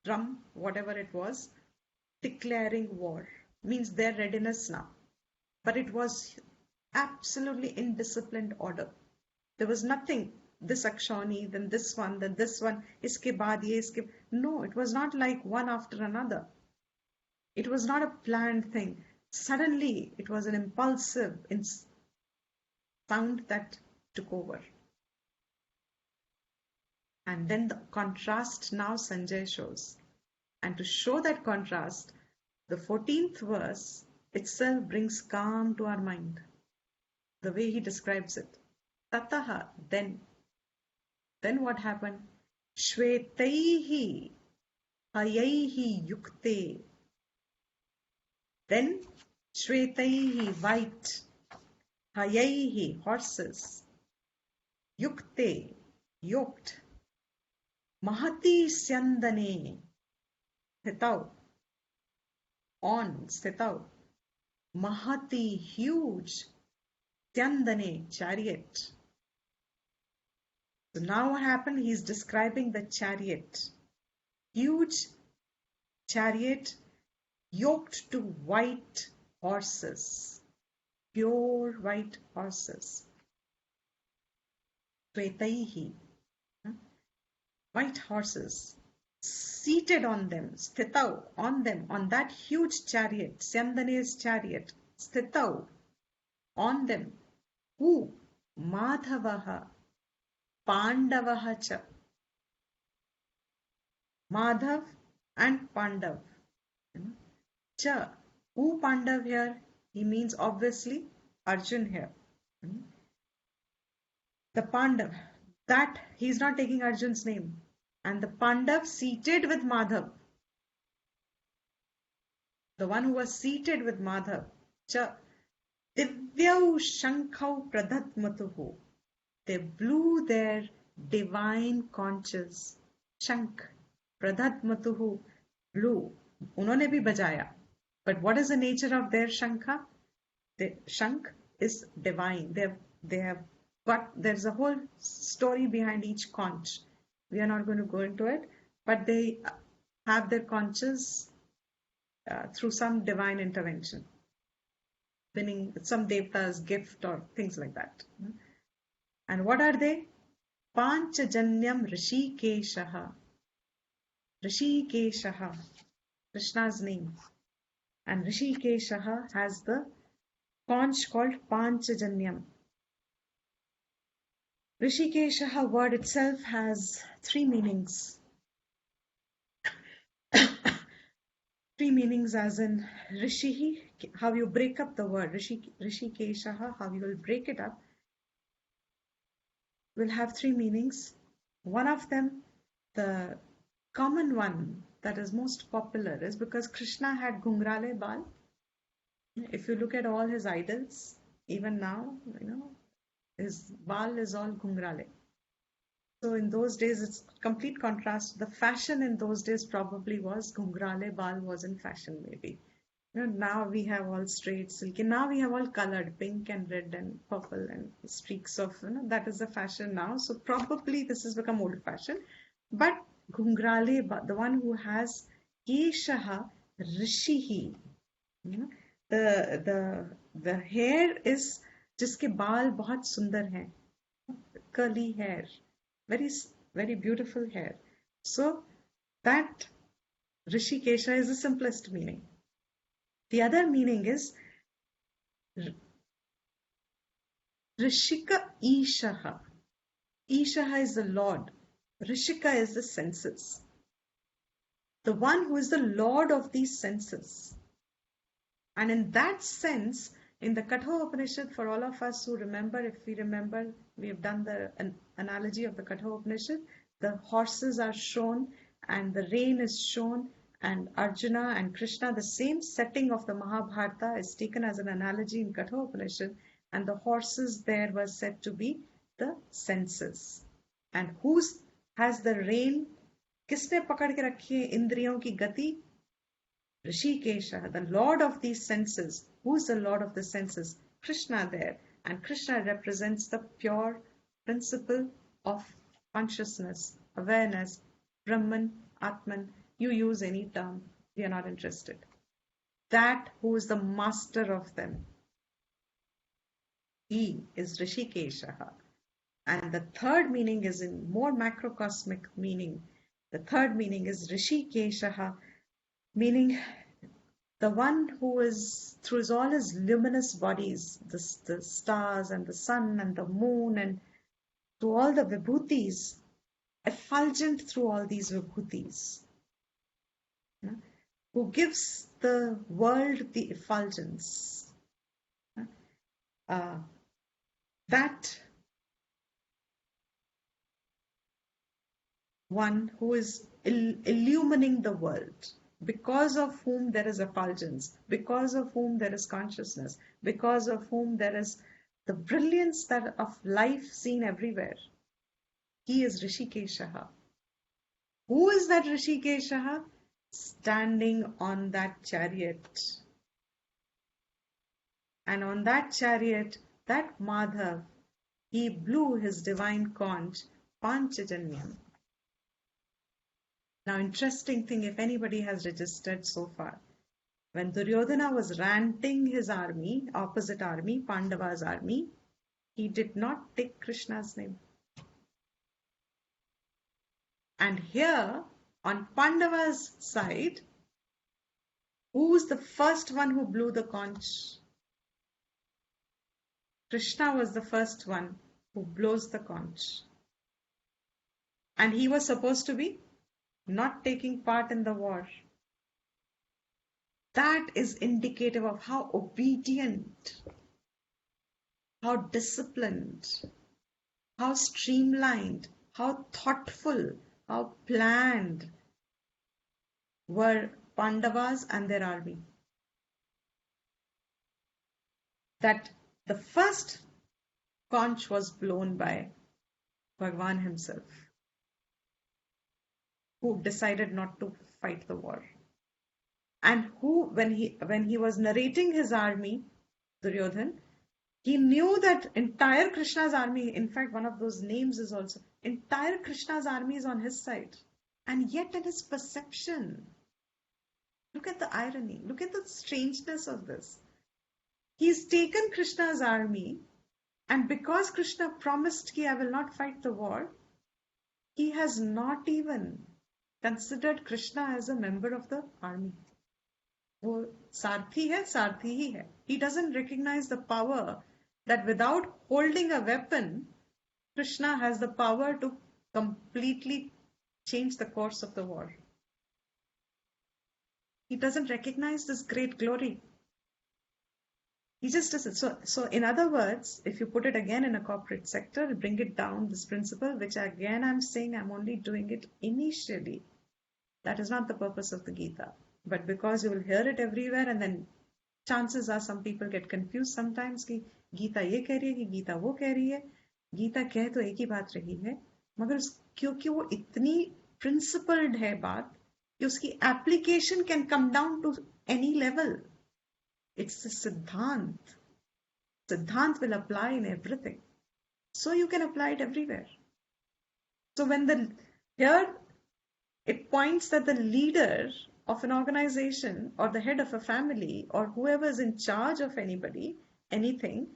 drum, whatever it was, declaring war. Means their readiness now. But it was absolutely indisciplined order. There was nothing, this akshani, then this one, iske baad ye, iske... No, it was not like one after another. It was not a planned thing. Suddenly, it was an impulsive sound that took over. And then the contrast now Sanjay shows. And to show that contrast, the 14th verse itself brings calm to our mind. The way he describes it. Tataha, then what happened? Shvetaihi hayaihi yukte. Then Shvetaihi, white, hayaihi, horses, yukte, yoked, mahati syandane, sthitau, on, sthitau, mahati, huge, syandane, chariot. So now what happened? He's describing the chariot. Huge chariot yoked to white horses. Pure white horses. Svetaihi. White horses. Seated on them. Sthitau. On them. On that huge chariot. Syandane's chariot. Sthitau. On them. Who? Madhavaha. Pandavaha cha. Madhav and Pandav. Cha. Who Pandav here? He means obviously Arjun here. The Pandav. That he is not taking Arjun's name. And the Pandav seated with Madhav. The one who was seated with Madhav. Cha. Divyau Shankau Pradhatmatuhu. They blew their divine conches. Shank. Pradhatmatuhu. Blew. Unhone bhi bajaya. But what is the nature of their shankha? The shank is divine. They have got, there's a whole story behind each conch. We are not going to go into it, but they have their conches through some divine intervention, meaning some devta's gift or things like that. And what are they? Panchajanyam Rishikeshaha. Rishikeshaha, Krishna's name. And Rishikeshaha has the conch called Panchajanyam. Rishikesha word itself has three meanings. Three meanings as in Rishihi, how you break up the word. Rishikesha, how you will break it up, will have three meanings. One of them, the common one that is most popular, is because Krishna had Ghungrale Bal. If you look at all his idols, even now, his Bal is all Ghungrale. So in those days, it's complete contrast. The fashion in those days probably was Ghungrale Bal was in fashion, maybe. Now we have all straight, silky. Now we have all colored, pink and red and purple and streaks of, that is the fashion now. So probably this has become old fashioned. But Ghungrale, the one who has Keshaha Rishihi, the hair is, जिसके बाल बहुत सुंदर हैं, curly hair, very very beautiful hair. So that Rishikesha is the simplest meaning. The other meaning is Rishika Ishaha. Ishaha is the Lord. Rishika is the senses. The one who is the Lord of these senses. And in that sense, in the Katha Upanishad, for all of us who remember, if we remember, we have done the analogy of the Katha Upanishad. The horses are shown and the rain is shown, and Arjuna and Krishna, the same setting of the Mahabharata is taken as an analogy in Katha Upanishad, and the horses there were said to be the senses. And who has the rein? किसने पकड़ के रखी है इंद्रियों की गति? Rishikesha, the Lord of these senses. Who's the Lord of the senses? Krishna there. And Krishna represents the pure principle of consciousness, awareness, Brahman, Atman. You use any term, we are not interested. That who is the master of them. He is Rishikesha. And the third meaning is in more macrocosmic meaning. The third meaning is Rishikesha, meaning the one who is, through all his luminous bodies, the stars and the sun and the moon, and through all the vibhutis, effulgent through all these vibhutis, who gives the world the effulgence. That one who is illumining the world, because of whom there is effulgence, because of whom there is consciousness, because of whom there is the brilliance that of life seen everywhere. He is Rishikesha. Who is that Rishikesha? Standing on that chariot. And on that chariot, that Madhav, he blew his divine conch, Panchajanyam. Now, interesting thing, if anybody has registered so far, when Duryodhana was ranting his army, opposite army, Pandava's army, he did not take Krishna's name. And here, on Pandava's side, who's the first one who blew the conch? Krishna was the first one who blows the conch. And he was supposed to be not taking part in the war. That is indicative of how obedient, how disciplined, how streamlined, how thoughtful, how planned were Pandavas and their army. That the first conch was blown by Bhagwan himself, who decided not to fight the war. And who, when he was narrating his army, Duryodhana, he knew that entire Krishna's army, in fact, one of those names is also, entire Krishna's army is on his side. And yet in his perception, look at the irony, look at the strangeness of this. He's taken Krishna's army, and because Krishna promised कि I will not fight the war, he has not even considered Krishna as a member of the army. वो सारथी है, सारथी ही है. He doesn't recognize the power that without holding a weapon, Krishna has the power to completely change the course of the war. He doesn't recognize this great glory. He just doesn't. So in other words, if you put it again in a corporate sector, bring it down, this principle, which again I'm saying I'm only doing it initially. That is not the purpose of the Gita. But because you will hear it everywhere, and then chances are some people get confused sometimes कि गीता ये कह रही है कि गीता वो कह रही है. गीता कह तो एक ही बात रही है, मगर क्योंकि वो इतनी प्रिंसिपल्ड है बात कि उसकी application can come down to any level. It's a Siddhant. Siddhant will apply in everything. So you can apply it everywhere. So here it points that the leader of an organization or the head of a family or whoever is in charge of anybody, anything,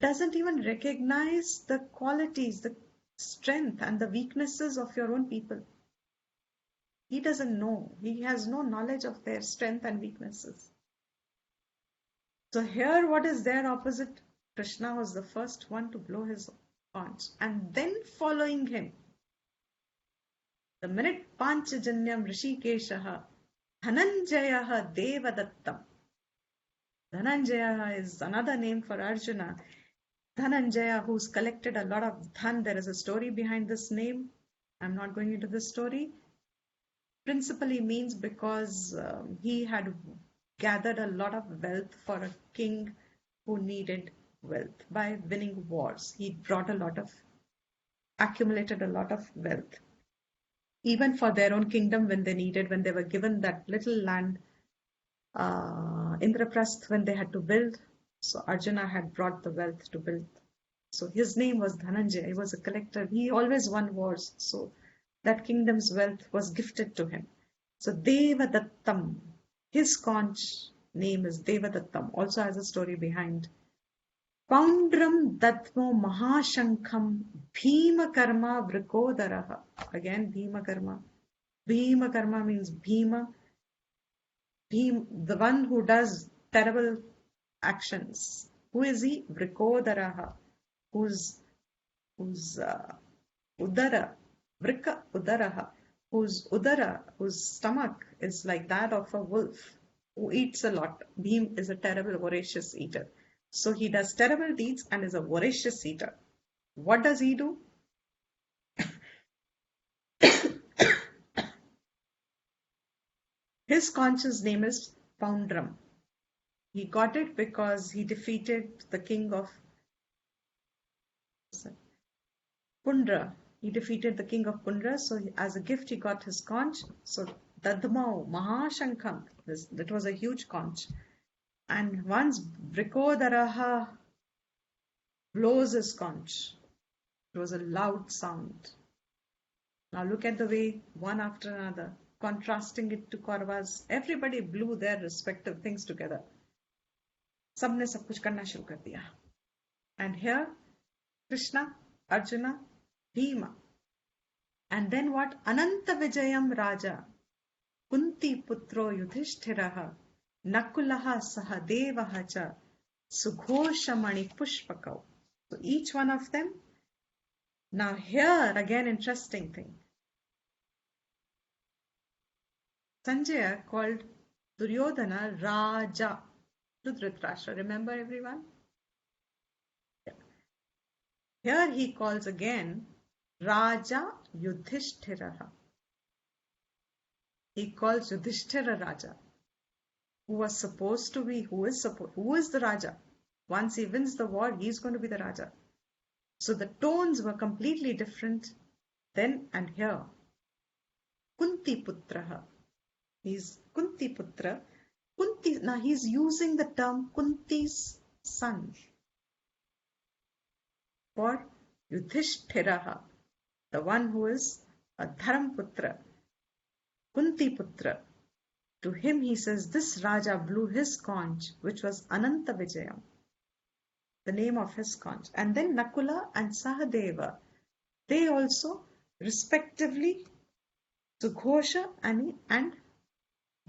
doesn't even recognize the qualities, the strength and the weaknesses of your own people. He doesn't know. He has no knowledge of their strength and weaknesses. So here what is their opposite? Krishna was the first one to blow his conch, and then following him, the minute Panchajanyam Rishikeshaha Dhananjayaha Devadattam. Dhananjaya is another name for Arjuna. Dhananjaya, who's collected a lot of dhan. There is a story behind this name. I'm not going into this story. Principally means because he had gathered a lot of wealth for a king who needed wealth by winning wars. He accumulated a lot of wealth, even for their own kingdom when they were given that little land, Indraprasth, when they had to build. So Arjuna had brought the wealth to build. So his name was Dhananjaya. He was a collector. He always won wars. So that kingdom's wealth was gifted to him. So Devadattam, his conch name is Devadattam, also has a story behind. Poundram Datmo Mahashankham Bhima Karma Vrikodaraha. Again, Bhima Karma. Bhima Karma means Bhima. The one who does terrible actions. Who is he? Vrikodaraha. Who's Udara. Vrika Udaraha. Whose Udara, whose stomach is like that of a wolf, who eats a lot. Bhim is a terrible, voracious eater. So he does terrible deeds and is a voracious eater. What does he do? His conch's name is Poundram. He got it because he defeated the king of Pundra. He defeated the king of Pundra, so as a gift he got his conch. So Dadmao Mahashankham, that was a huge conch. And once Vrikodaraha blows his conch, it was a loud sound. Now look at the way, one after another, contrasting it to Kauravas. Everybody blew their respective things together. सबने सब कुछ करना शुरू कर दिया. And here, Krishna, Arjuna, Bhima. And then what? Ananta Vijayam Raja, Kunti Putro Yudhishthiraha, Nakulaha Sahadevaha Cha, Sughoshamani Pushpakau. So each one of them. Now here again, interesting thing. Sanjaya called Duryodhana Raja to Dhritarashtra. Remember everyone? Yeah. Here he calls again Raja Yudhishthiraha. He calls Yudhishthira Raja, who was supposed to be, who is the Raja? Once he wins the war, he is going to be the Raja. So the tones were completely different then and here. Kunti Putraha. He's Kunti Putra. Kunti, now he's using the term Kunti's son for Yudhishthiraha, the one who is a Dharamputra, Kunti Putra. To him he says, this Raja blew his conch, which was Ananta Vijayam, the name of his conch. And then Nakula and Sahadeva, they also respectively, Sughosha and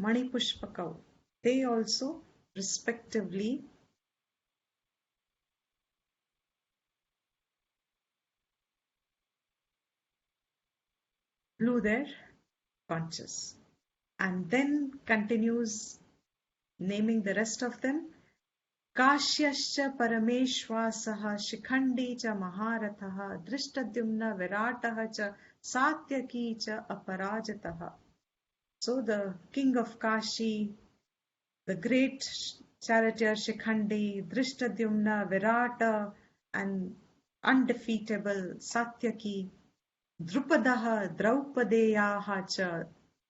Manipushpakau, they also respectively blew their conches. And then continues naming the rest of them. Kashyascha Parameshwasaha Shikhandi cha Maharathaha Drishtadyumna Virataha cha Satyaki cha Aparajataha. So the king of Kashi, the great charioteer Shikhandi, Drishtadyumna, Virata, and undefeatable Satyaki, Drupadaha, Draupadeyaha cha,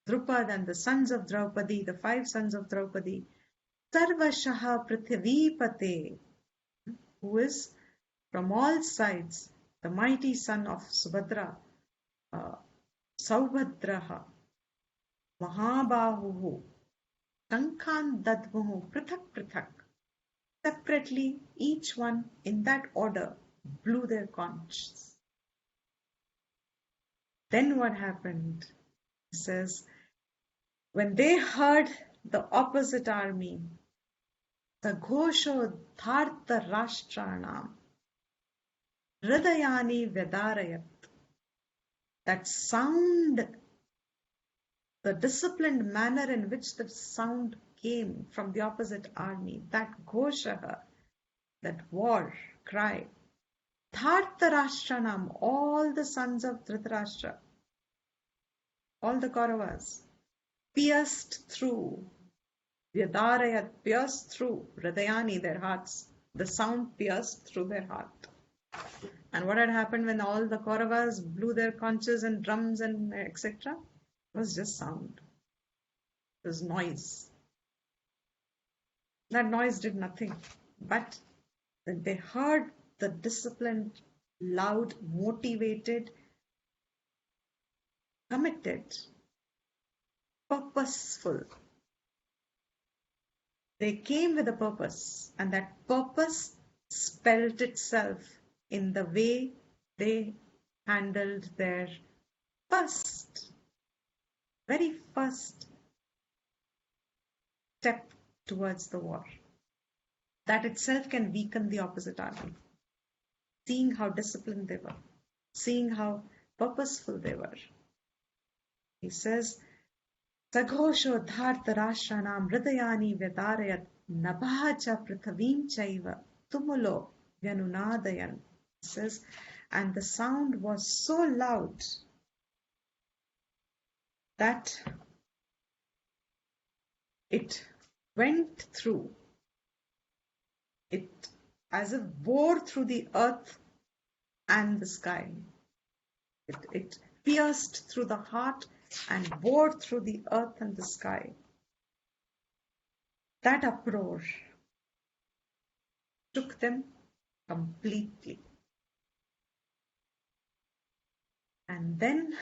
Drupad and the sons of Draupadi, the 5 sons of Draupadi, Sarvashaha Prithivipate, who is from all sides the mighty son of Subhadra, Saubhadraha, Mahabahuhu, Tankhan Dadmuhu, Prithak Prithak. Separately, each one in that order blew their conches. Then what happened? He says, when they heard the opposite army, Saghosho Dharta Rashtranam Hridayani Vedarayat, that sound, the disciplined manner in which the sound came from the opposite army, that Ghoshaha, that war cry, Dhartarashtanam, all the sons of Dhritarashtra, all the Kauravas, pierced through, Vyadarayat, pierced through, Hridayani, their hearts, the sound pierced through their heart. And what had happened when all the Kauravas blew their conches and drums and etc.? It was just sound. It was noise. That noise did nothing. But when they heard the disciplined, loud, motivated, committed, purposeful, they came with a purpose, and that purpose spelled itself in the way they handled their very first step towards the war. That itself can weaken the opposite army. Seeing how disciplined they were, seeing how purposeful they were. He says, Saghosho dharta rashranam hridayani vedarayat nabhacha prithavim chaiva tumulo vyanunadayan. He says, and the sound was so loud that it went through, it as if bore through the earth and the sky. It pierced through the heart and bore through the earth and the sky. That uproar took them completely. And then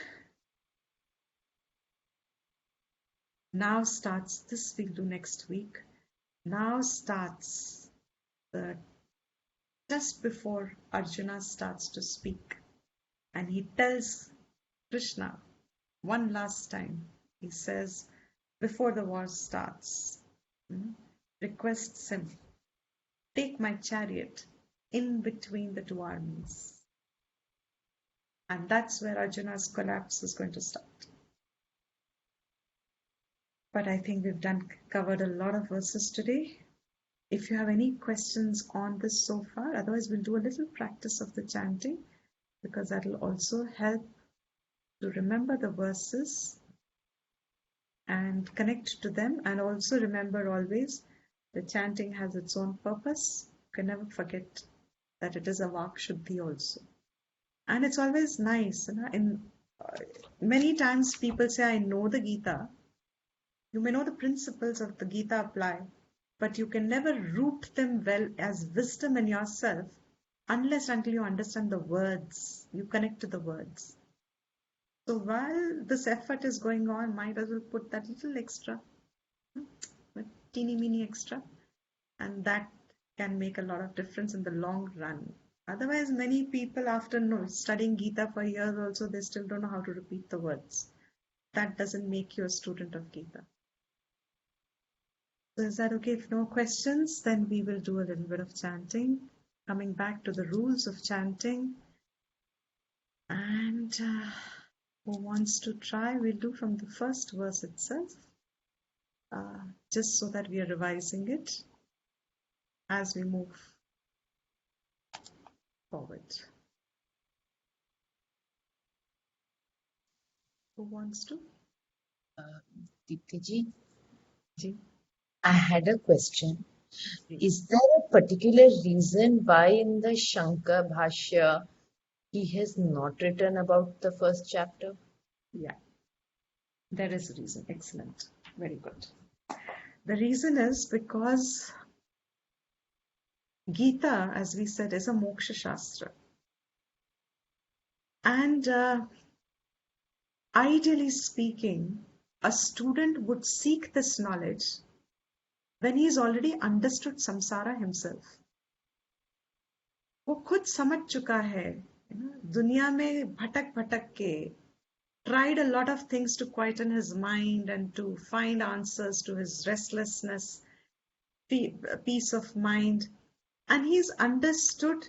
now starts, this we'll do next week, now starts just before Arjuna starts to speak, and he tells Krishna one last time, he says, before the war starts, requests him, take my chariot in between the 2 armies. And that's where Arjuna's collapse is going to start. But I think we've covered a lot of verses today. If you have any questions on this so far, otherwise we'll do a little practice of the chanting, because that will also help to remember the verses and connect to them, and also remember always the chanting has its own purpose. You can never forget that it is a Vak Shuddhi also. And it's always nice. Many times people say, I know the Gita. You may know the principles of the Gita apply, but you can never root them well as wisdom in yourself unless until you understand the words, you connect to the words. So while this effort is going on, might as well put that little extra, a teeny mini extra, and that can make a lot of difference in the long run. Otherwise, many people after studying Gita for years also, they still don't know how to repeat the words. That doesn't make you a student of Gita. So is that okay? If no questions, then we will do a little bit of chanting. Coming back to the rules of chanting. And Who wants to try? We'll do from the first verse itself, just so that we are revising it as we move forward. Who wants to? Deepti Ji? I had a question. Is there a particular reason why in the Shankar Bhashya he has not written about the first chapter? Yeah, there is a reason. Excellent. Very good. The reason is because Gita, as we said, is a moksha shastra. And ideally speaking, a student would seek this knowledge when he's already understood samsara himself. वो खुद समझ चुका है, दुनिया में भटक भटक के, tried a lot of things to quieten his mind and to find answers to his restlessness, peace of mind, and he's understood.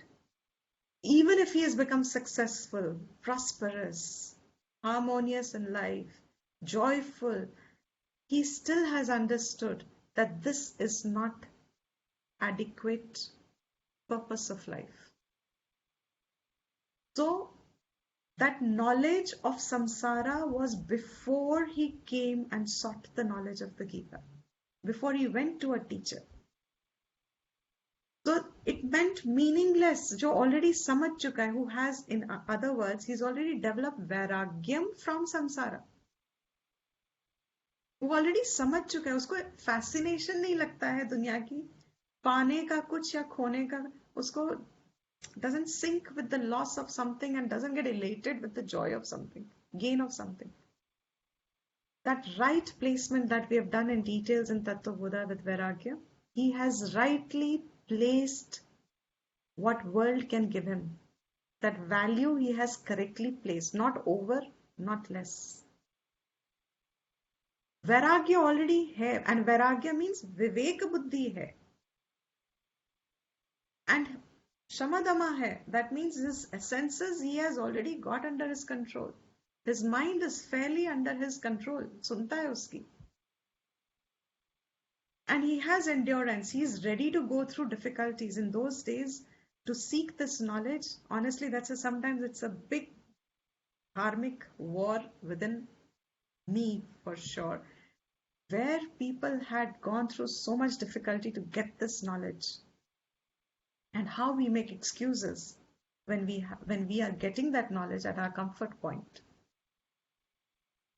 Even if he has become successful, prosperous, harmonious in life, joyful, he still has understood that this is not adequate purpose of life. So that knowledge of samsara was before he came and sought the knowledge of the Gita, before he went to a teacher. So it meant meaningless, जो already समझ चुका है, who has, in other words, he's already developed vairagyam from samsara. वो already समझ चुका है, उसको fascination नहीं लगता है दुनिया की, पाने का कुछ या खोने का, उसको doesn't sync with the loss of something and doesn't get elated with the joy of something, gain of something. That right placement that we have done in details in Tattva Buddha with vairagya, he has rightly placed what world can give him. That value he has correctly placed, not over, not less. Vairagya already hai, and vairagya means vivek buddhi hai. And shamadama hai, that means his senses he has already got under his control. His mind is fairly under his control. Sunta hai uski. And he has endurance. He is ready to go through difficulties. In those days, to seek this knowledge, honestly, sometimes it's a big karmic war within me, for sure, where people had gone through so much difficulty to get this knowledge. And how we make excuses when we are getting that knowledge at our comfort point,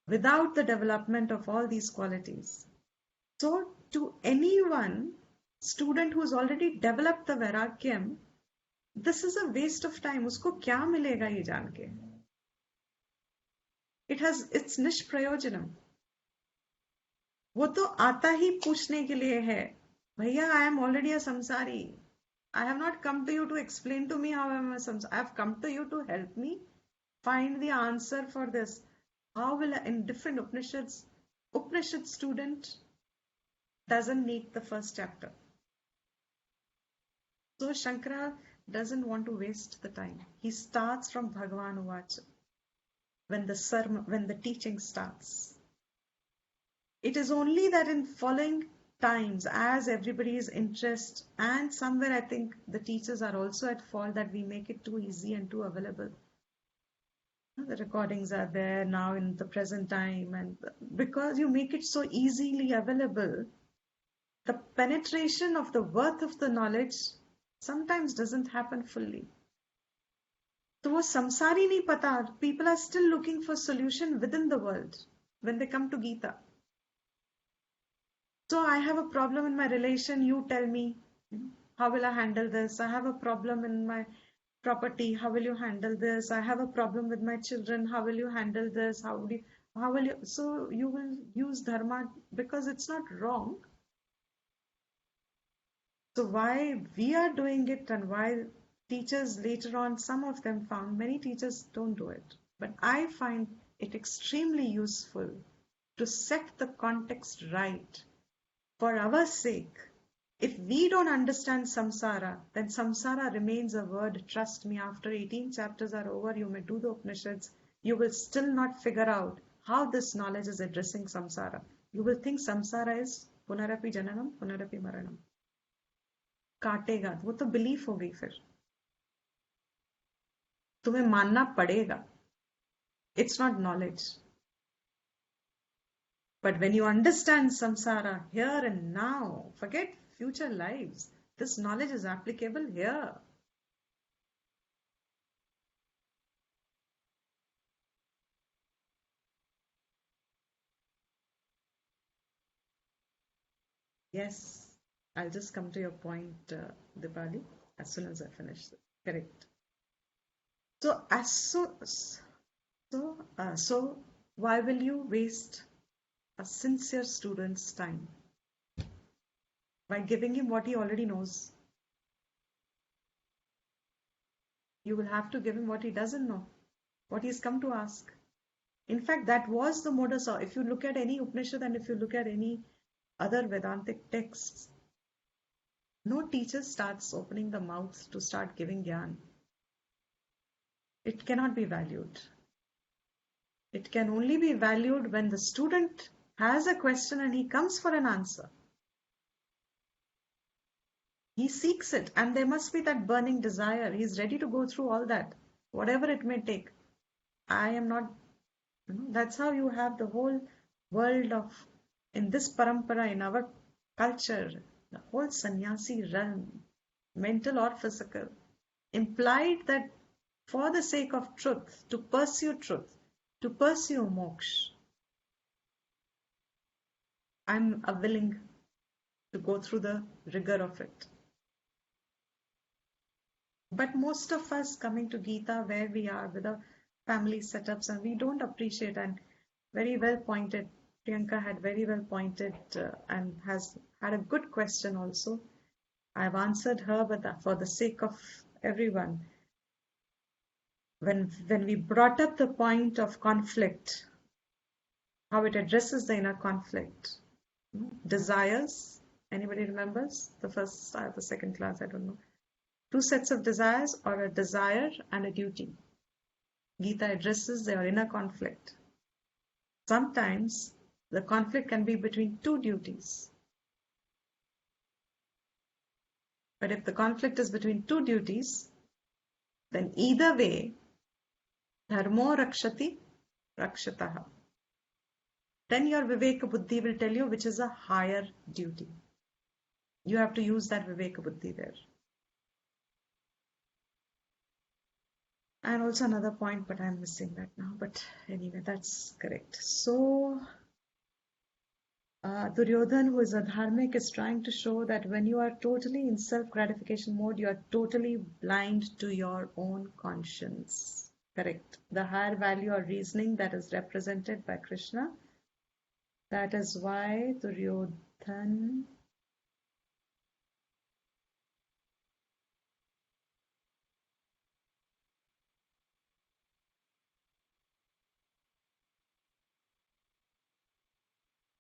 without the development of all these qualities. So to anyone, student who's already developed the vairagyam, this is a waste of time. Usko kya milega ye jaan ke? It's nishprayojanam. वो तो आता ही पूछने के लिए है, भैया, I am already a samsari. I have not come to you to explain to me how I am a samsari. I have come to you to help me find the answer for this. How will in different Upanishad student doesn't need the first chapter. So Shankara doesn't want to waste the time. He starts from Bhagavan Uvacha when the teaching starts. It is only that in following times, as everybody's interest, and somewhere I think the teachers are also at fault, that we make it too easy and too available. The recordings are there now in the present time, and because you make it so easily available, the penetration of the worth of the knowledge sometimes doesn't happen fully. So वो samsari nahi pata. People are still looking for solution within the world when they come to Gita. So I have a problem in my relation, you tell me, how will I handle this? I have a problem in my property, how will you handle this? I have a problem with my children, how will you handle this? So you will use dharma because it's not wrong. So why we are doing it and why teachers later on, some of them found, many teachers don't do it. But I find it extremely useful to set the context right. For our sake, if we don't understand samsara, then samsara remains a word. Trust me, after 18 chapters are over, you may do the Upanishads, you will still not figure out how this knowledge is addressing samsara. You will think samsara is punarapi jananam, punarapi maranam. काटेगा, वो तो belief हो गई, फिर तुम्हें मानना पड़ेगा. It's not knowledge. But when you understand samsara here and now, forget future lives. This knowledge is applicable here. Yes, I'll just come to your point, Dipali, as soon as I finish this. Correct. So why will you waste a sincere student's time by giving him what he already knows? You will have to give him what he doesn't know, what he's come to ask. In fact, that was the modus. If you look at any Upanishad and if you look at any other Vedantic texts, no teacher starts opening the mouth to start giving gyan. It cannot be valued. It can only be valued when the student has a question and he comes for an answer. He seeks it, and there must be that burning desire. He's ready to go through all that, whatever it may take. I am not, that's how you have the whole world of, in this parampara, in our culture, the whole sannyasi realm, mental or physical, implied that for the sake of truth, to pursue moksha, I'm willing to go through the rigor of it. But most of us coming to Gita where we are with our family setups, and we don't appreciate, and very well pointed, Priyanka had very well pointed and has had a good question also. I've answered her, but for the sake of everyone, when we brought up the point of conflict, how it addresses the inner conflict, desires, anybody remembers the first, the second class, I don't know, 2 sets of desires or a desire and a duty. Gita addresses their inner conflict. Sometimes the conflict can be between 2 duties. But if the conflict is between 2 duties, then either way, dharmo rakshati rakshataha. Then your viveka buddhi will tell you which is a higher duty. You have to use that viveka buddhi there. And also another point, but I'm missing that now. But anyway, that's correct. So, Duryodhana, who is a dharmic, is trying to show that when you are totally in self-gratification mode, you are totally blind to your own conscience. Correct. The higher value or reasoning that is represented by Krishna. That is why Duryodhana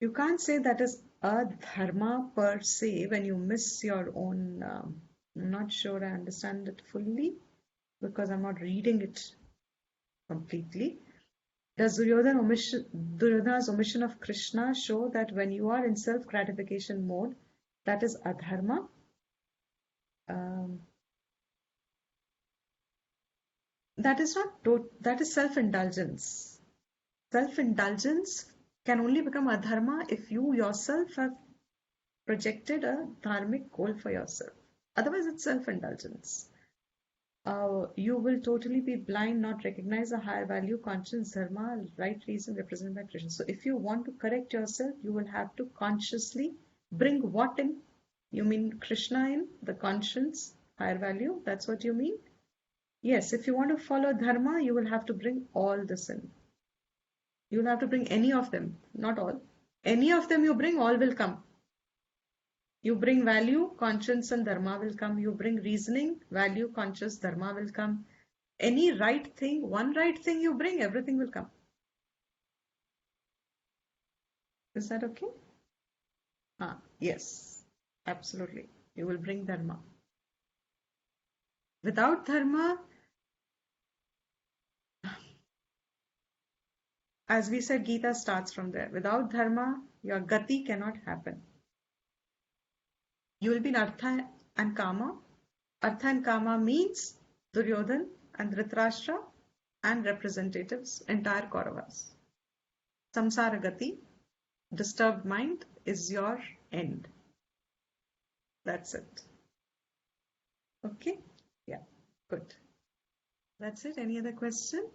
you can't say that is a dharma per se when you miss your own. I'm not sure I understand it fully because I'm not reading it completely. Does Duryodhana's omission of Krishna show that when you are in self-gratification mode, that is adharma? That is not, that is self-indulgence. Self-indulgence can only become adharma if you yourself have projected a dharmic goal for yourself. Otherwise, it's self-indulgence. You will totally be blind, not recognize a higher value, conscience, dharma, right reason represented by Krishna. So if you want to correct yourself, you will have to consciously bring what in? You mean Krishna in, the conscience, higher value? That's what you mean? Yes, if you want to follow dharma, you will have to bring all this in. You will have to bring any of them, not all. Any of them you bring, all will come. You bring value, conscience and dharma will come. You bring reasoning, value, conscience, dharma will come. Any right thing, one right thing you bring, everything will come. Is that okay? Yes, absolutely. You will bring dharma. Without dharma, As we said, Gita starts from there. Without dharma, your gati cannot happen. You will be in artha and kama. Artha and kama means Duryodhana and Dhritarashtra and representatives, entire Kauravas. Samsara gati, disturbed mind, is your end. That's it. Okay? Yeah, good. That's it. Any other question?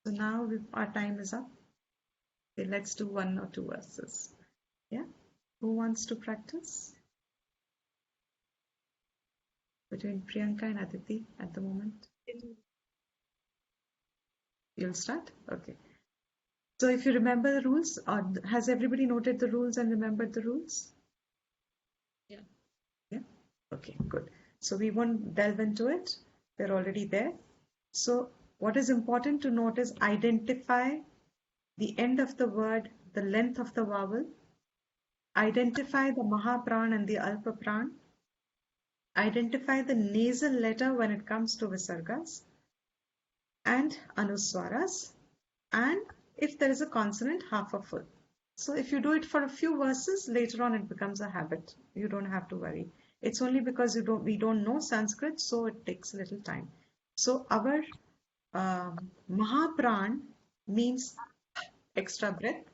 So now our time is up. Okay, let's do 1 or 2 verses. Yeah? Who wants to practice? Between Priyanka and Aditi at the moment. You'll start? Okay. So if you remember the rules, or has everybody noted the rules and remembered the rules? Yeah. Yeah? Okay, good. So we won't delve into it. They're already there. So what is important to note is identify the end of the word, the length of the vowel, identify the Mahapran and the Alpapran, identify the nasal letter when it comes to Visargas and Anuswaras, and if there is a consonant, half a full. So if you do it for a few verses, later on it becomes a habit. You don't have to worry. It's only because we don't know Sanskrit, so it takes a little time. So our Mahapran means extra breath.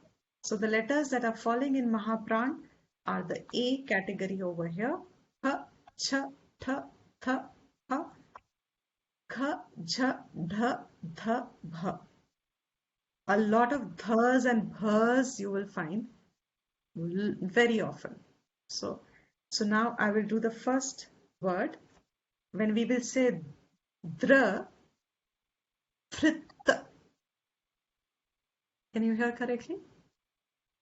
So the letters that are falling in Mahapran are the A category over here. Ha, cha, tha, tha, ha, kha, jha, dha, dha, bha. A lot of dhas and bhas you will find very often. So now I will do the first word. When we will say dra, thrit. Can you hear correctly?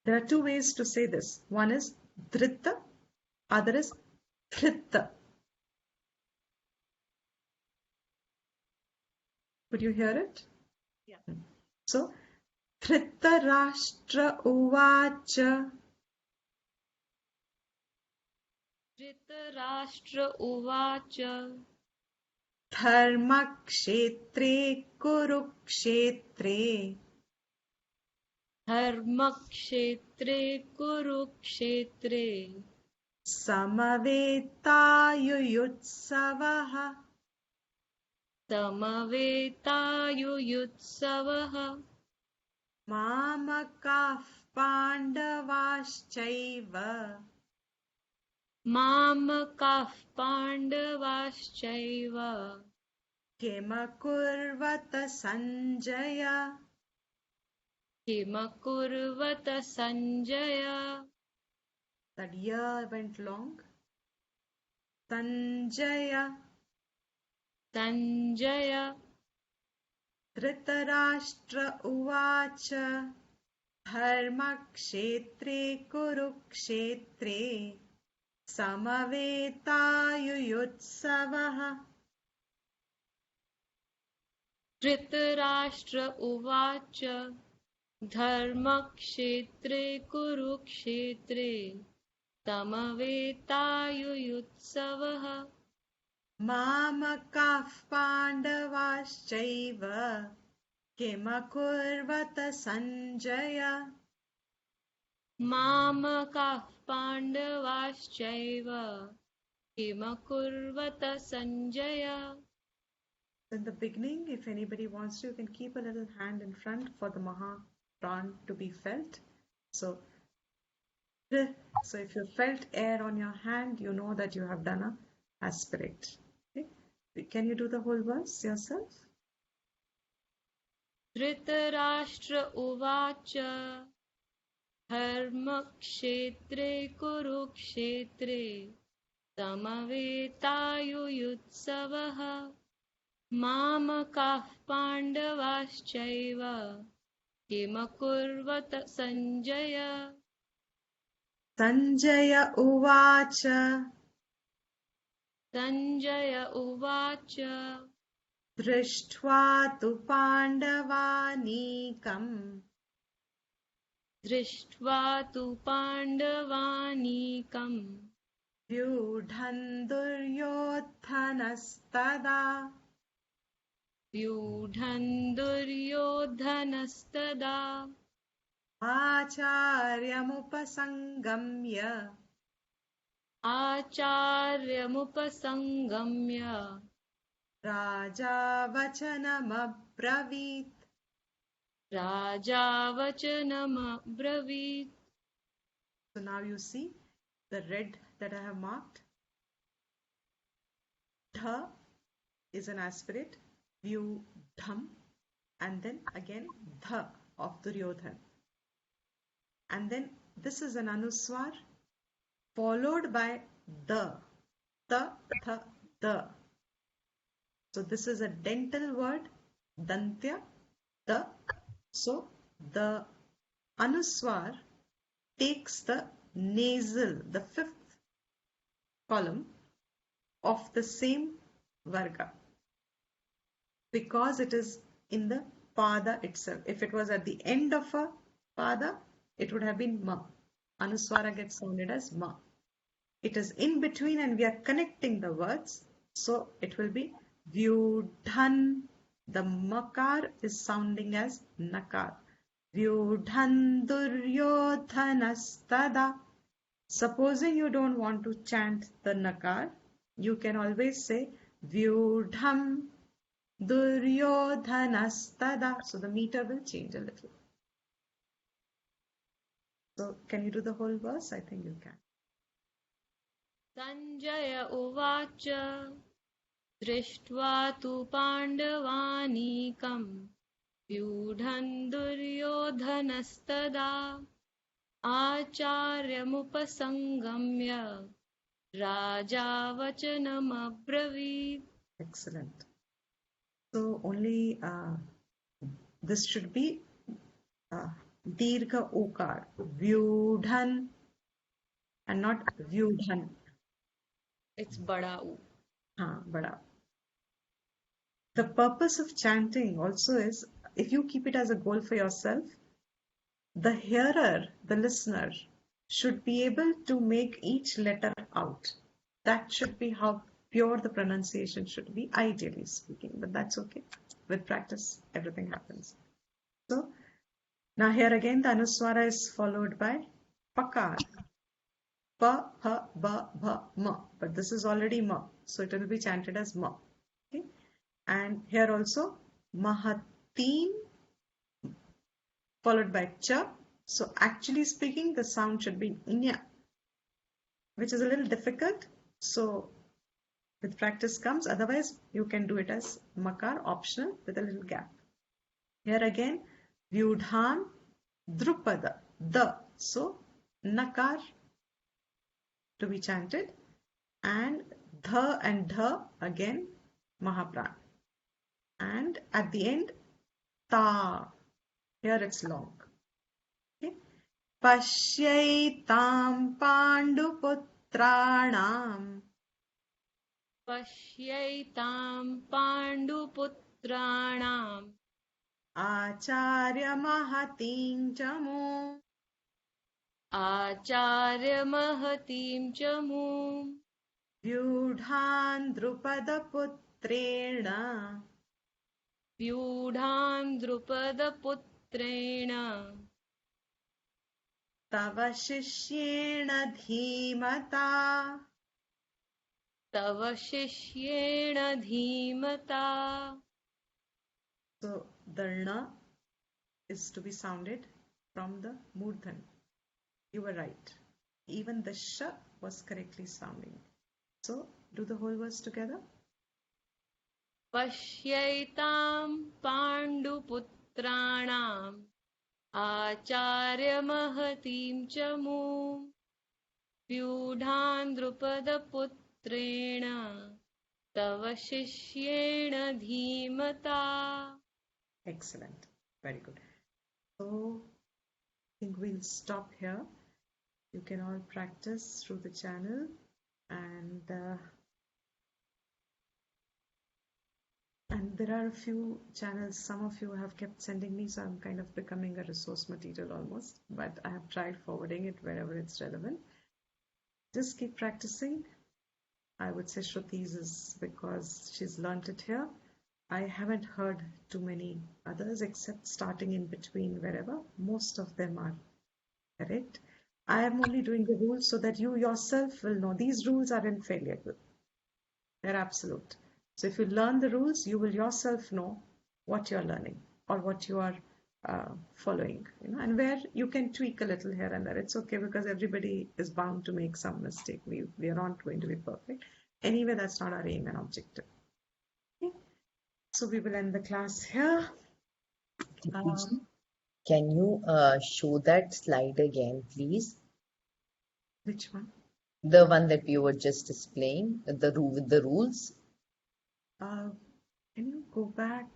There are 2 ways to say this. One is dritta, other is thritta. Could you hear it? Yeah. So, Dhritarashtra uvacha. Dhritarashtra uvacha Dharmakshetre kurukshetre. Dharmakshetre kurukshetre Samavetayuyutsavaha. Samavetayuyutsavaha Mamakah pandavaschaiva. Mamakah pandavaschaiva Kimakurvata Sanjaya. Kimakurvata Sanjaya. That year went long. Sanjaya. Sanjaya Dhritarashtra uvacha. Dharmakshetre kurukshetre. Samavetayuyutsavaha. Dhritarashtra uvacha Dharmakshetre kurukshetre Samavetayuyutsavaha Mamakah pandavaschaiva. Kimakurvata Sanjaya. Mamakah pandavaschaiva Kimakurvata Sanjaya. In the beginning, if anybody wants to, you can keep a little hand in front for the Mahapran to be felt. So if you felt air on your hand, you know that you have done a aspirate. Okay? Can you do the whole verse yourself? Dhritarashtra uvacha Dharmakshetre kurukshetre Samavetayuyutsavaha Mamakah pandavaschaiva Kimakurvata Sanjaya. Sanjaya uvacha. Sanjaya uvacha Drishtva tu pandavanikam. Drishtva tu pandavanikam Vyudhan duryodhanastada. व्यूढन् दुर्योधनस्तदा आचार्यमुपसङ्गम्य आचार्यमुपसङ्गम्य Raja वचनमब्रवीत्. Raja वचनमब्रवीत्. So now you see the red that I have marked. Dha is an aspirate, view dham, and then again dha of Duryodhana. And then this is an anuswar followed by the, the, the. So this is a dental word, dantya, the. So the anuswar takes the nasal, the fifth column of the same varga, because it is in the pada itself. If it was at the end of a pada, it would have been ma. Anuswara gets sounded as ma. It is in between and we are connecting the words, so it will be vyudhan. The makar is sounding as nakar. Vyudhan duryodhanastada. Supposing you don't want to chant the nakar, you can always say vyudham duryodhanastada. So the meter will change a little. So can you do the whole verse? I think you can. Sanjaya uvacha दृष्ट्वा तु पाण्डवानीकम् व्यूढन् दुर्योधनस्तदा आचार्यमुपसङ्गम्य राजा वचनमब्रवीत्. Excellent. So only this should be dirgha okar, vyudhan, and not vyudhan. It's bada u. Bada. The purpose of chanting also is, if you keep it as a goal for yourself, the hearer, the listener, should be able to make each letter out. That should be how pure the pronunciation should be, ideally speaking, but that's okay. With practice, everything happens. So, now here again, the anuswara is followed by pakar. Pa, pa, ba, ba, ma. But this is already ma, so it will be chanted as ma. Okay? And here also, mahatim followed by cha. So actually speaking, the sound should be nya, which is a little difficult. So with practice comes. Otherwise, you can do it as makar, optional, with a little gap. Here again, vyudhan drupada, the. So nakar to be chanted, and dha and dha again mahapran, and at the end ta. Here it's long. Okay. Pashyaitam panduputranam. पश्यैतां पाण्डुपुत्राणाम् Acharya mahatim chamu. आचार्यमहतीं च मूम् Vyudhan drupada putrena. व्यूढान् द्रुपदपुत्रेण Tava shishyena dhimata. तव शिष्येण धीमता. So the na is to be sounded from the murdhan. You were right. Even the sh was correctly sounding. So do the whole verse together. पश्यैतां पाण्डुपुत्राणाम् आचार्यमहतीं च मूम् व्यूढान् द्रुपदपुत्रेण तव शिष्येण धीमता. Excellent. Very good. So I think we'll stop here. You can all practice through the channel, and there are a few channels. Some of you have kept sending me, so I'm kind of becoming a resource material almost, but I have tried forwarding it wherever it's relevant. Just keep practicing. I would say Shruti's is because she's learnt it here. I haven't heard too many others except starting in between wherever. Most of them are correct. I am only doing the rules so that you yourself will know these rules are infallible. They're absolute. So if you learn the rules, you will yourself know what you're learning or what you are following, and where you can tweak a little here and there. It's okay because everybody is bound to make some mistake. We are not going to be perfect. Anyway, that's not our aim and objective. Okay? So we will end the class here. Dipti, can you show that slide again, please? Which one? The one that you were just displaying, with the rules. Can you go back?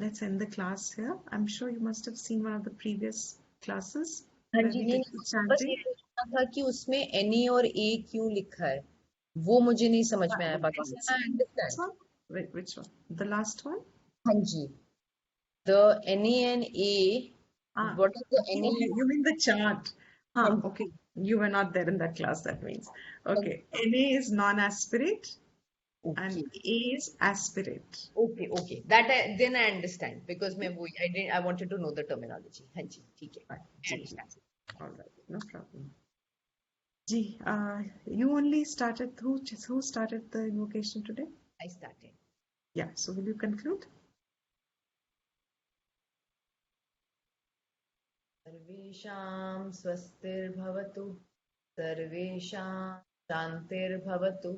Let's end the class here. I'm sure you must have seen one of the previous classes हाँ where ji, we नहीं did the नहीं, बस ये chanting. देखना था कि उसमें NA और A क्यों लिखा है, वो मुझे नहीं समझ में आया बाकी This I understand. one? Wait, which one? The last one? हाँ जी, the NA and A, what is the Okay, NA? you mean the chart. हाँ Okay. You were not there in that class, that means. Okay. NA is non-aspirate and Okay. A is aspirate. Okay. That then I understand because I wanted to know the terminology. हाँ जी, ठीक है. I understand. All right, no problem. Ji, you only started, who started the invocation today? I started. Yeah, so will you conclude? सर्वेषां स्वस्तिर्भवतु, सर्वेषां शान्तिर्भवतु,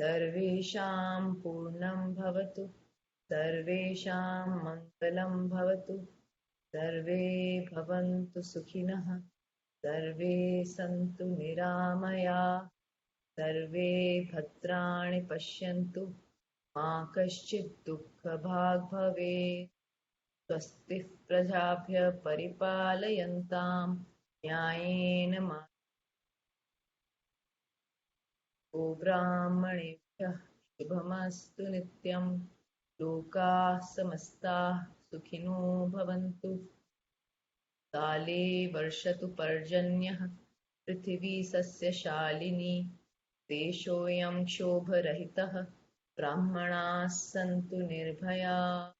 सर्वेषां पूर्णं भवतु, सर्वेषां मङ्गलं भवतु, सर्वे भवन्तु सुखिनः, सर्वे सन्तु निरामया, सर्वे भद्राणि पश्यन्तु, मा कश्चित् दुःखभाग् भवेत्. स्वस्तिः प्रजाभ्यः परिपालयन्तां न्यायेन गोब्राह्मणेभ्यः शुभमस्तु नित्यं, लोकाः समस्ताः सुखिनो भवन्तु, काले वर्षतु पर्जन्यः, पृथिवी सस्यशालिनी, देशोऽयं क्षोभरहितः, ब्राह्मणाः सन्तु निर्भयाः.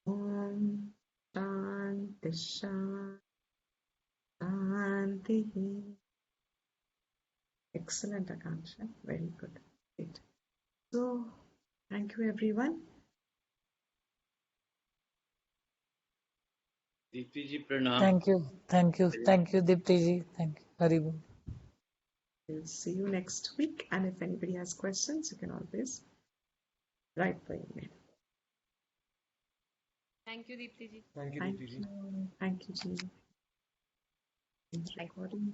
Om Shanti Shanti. Excellent, Akansha. Very good. Great. So, thank you, everyone. Deepti ji, pranam. Thank you, Dipti ji. Thank you, Haribol. We'll see you next week. And if anybody has questions, you can always write by email. Thank you, Deepti ji. Thank you. Thank you, Jean. Recording.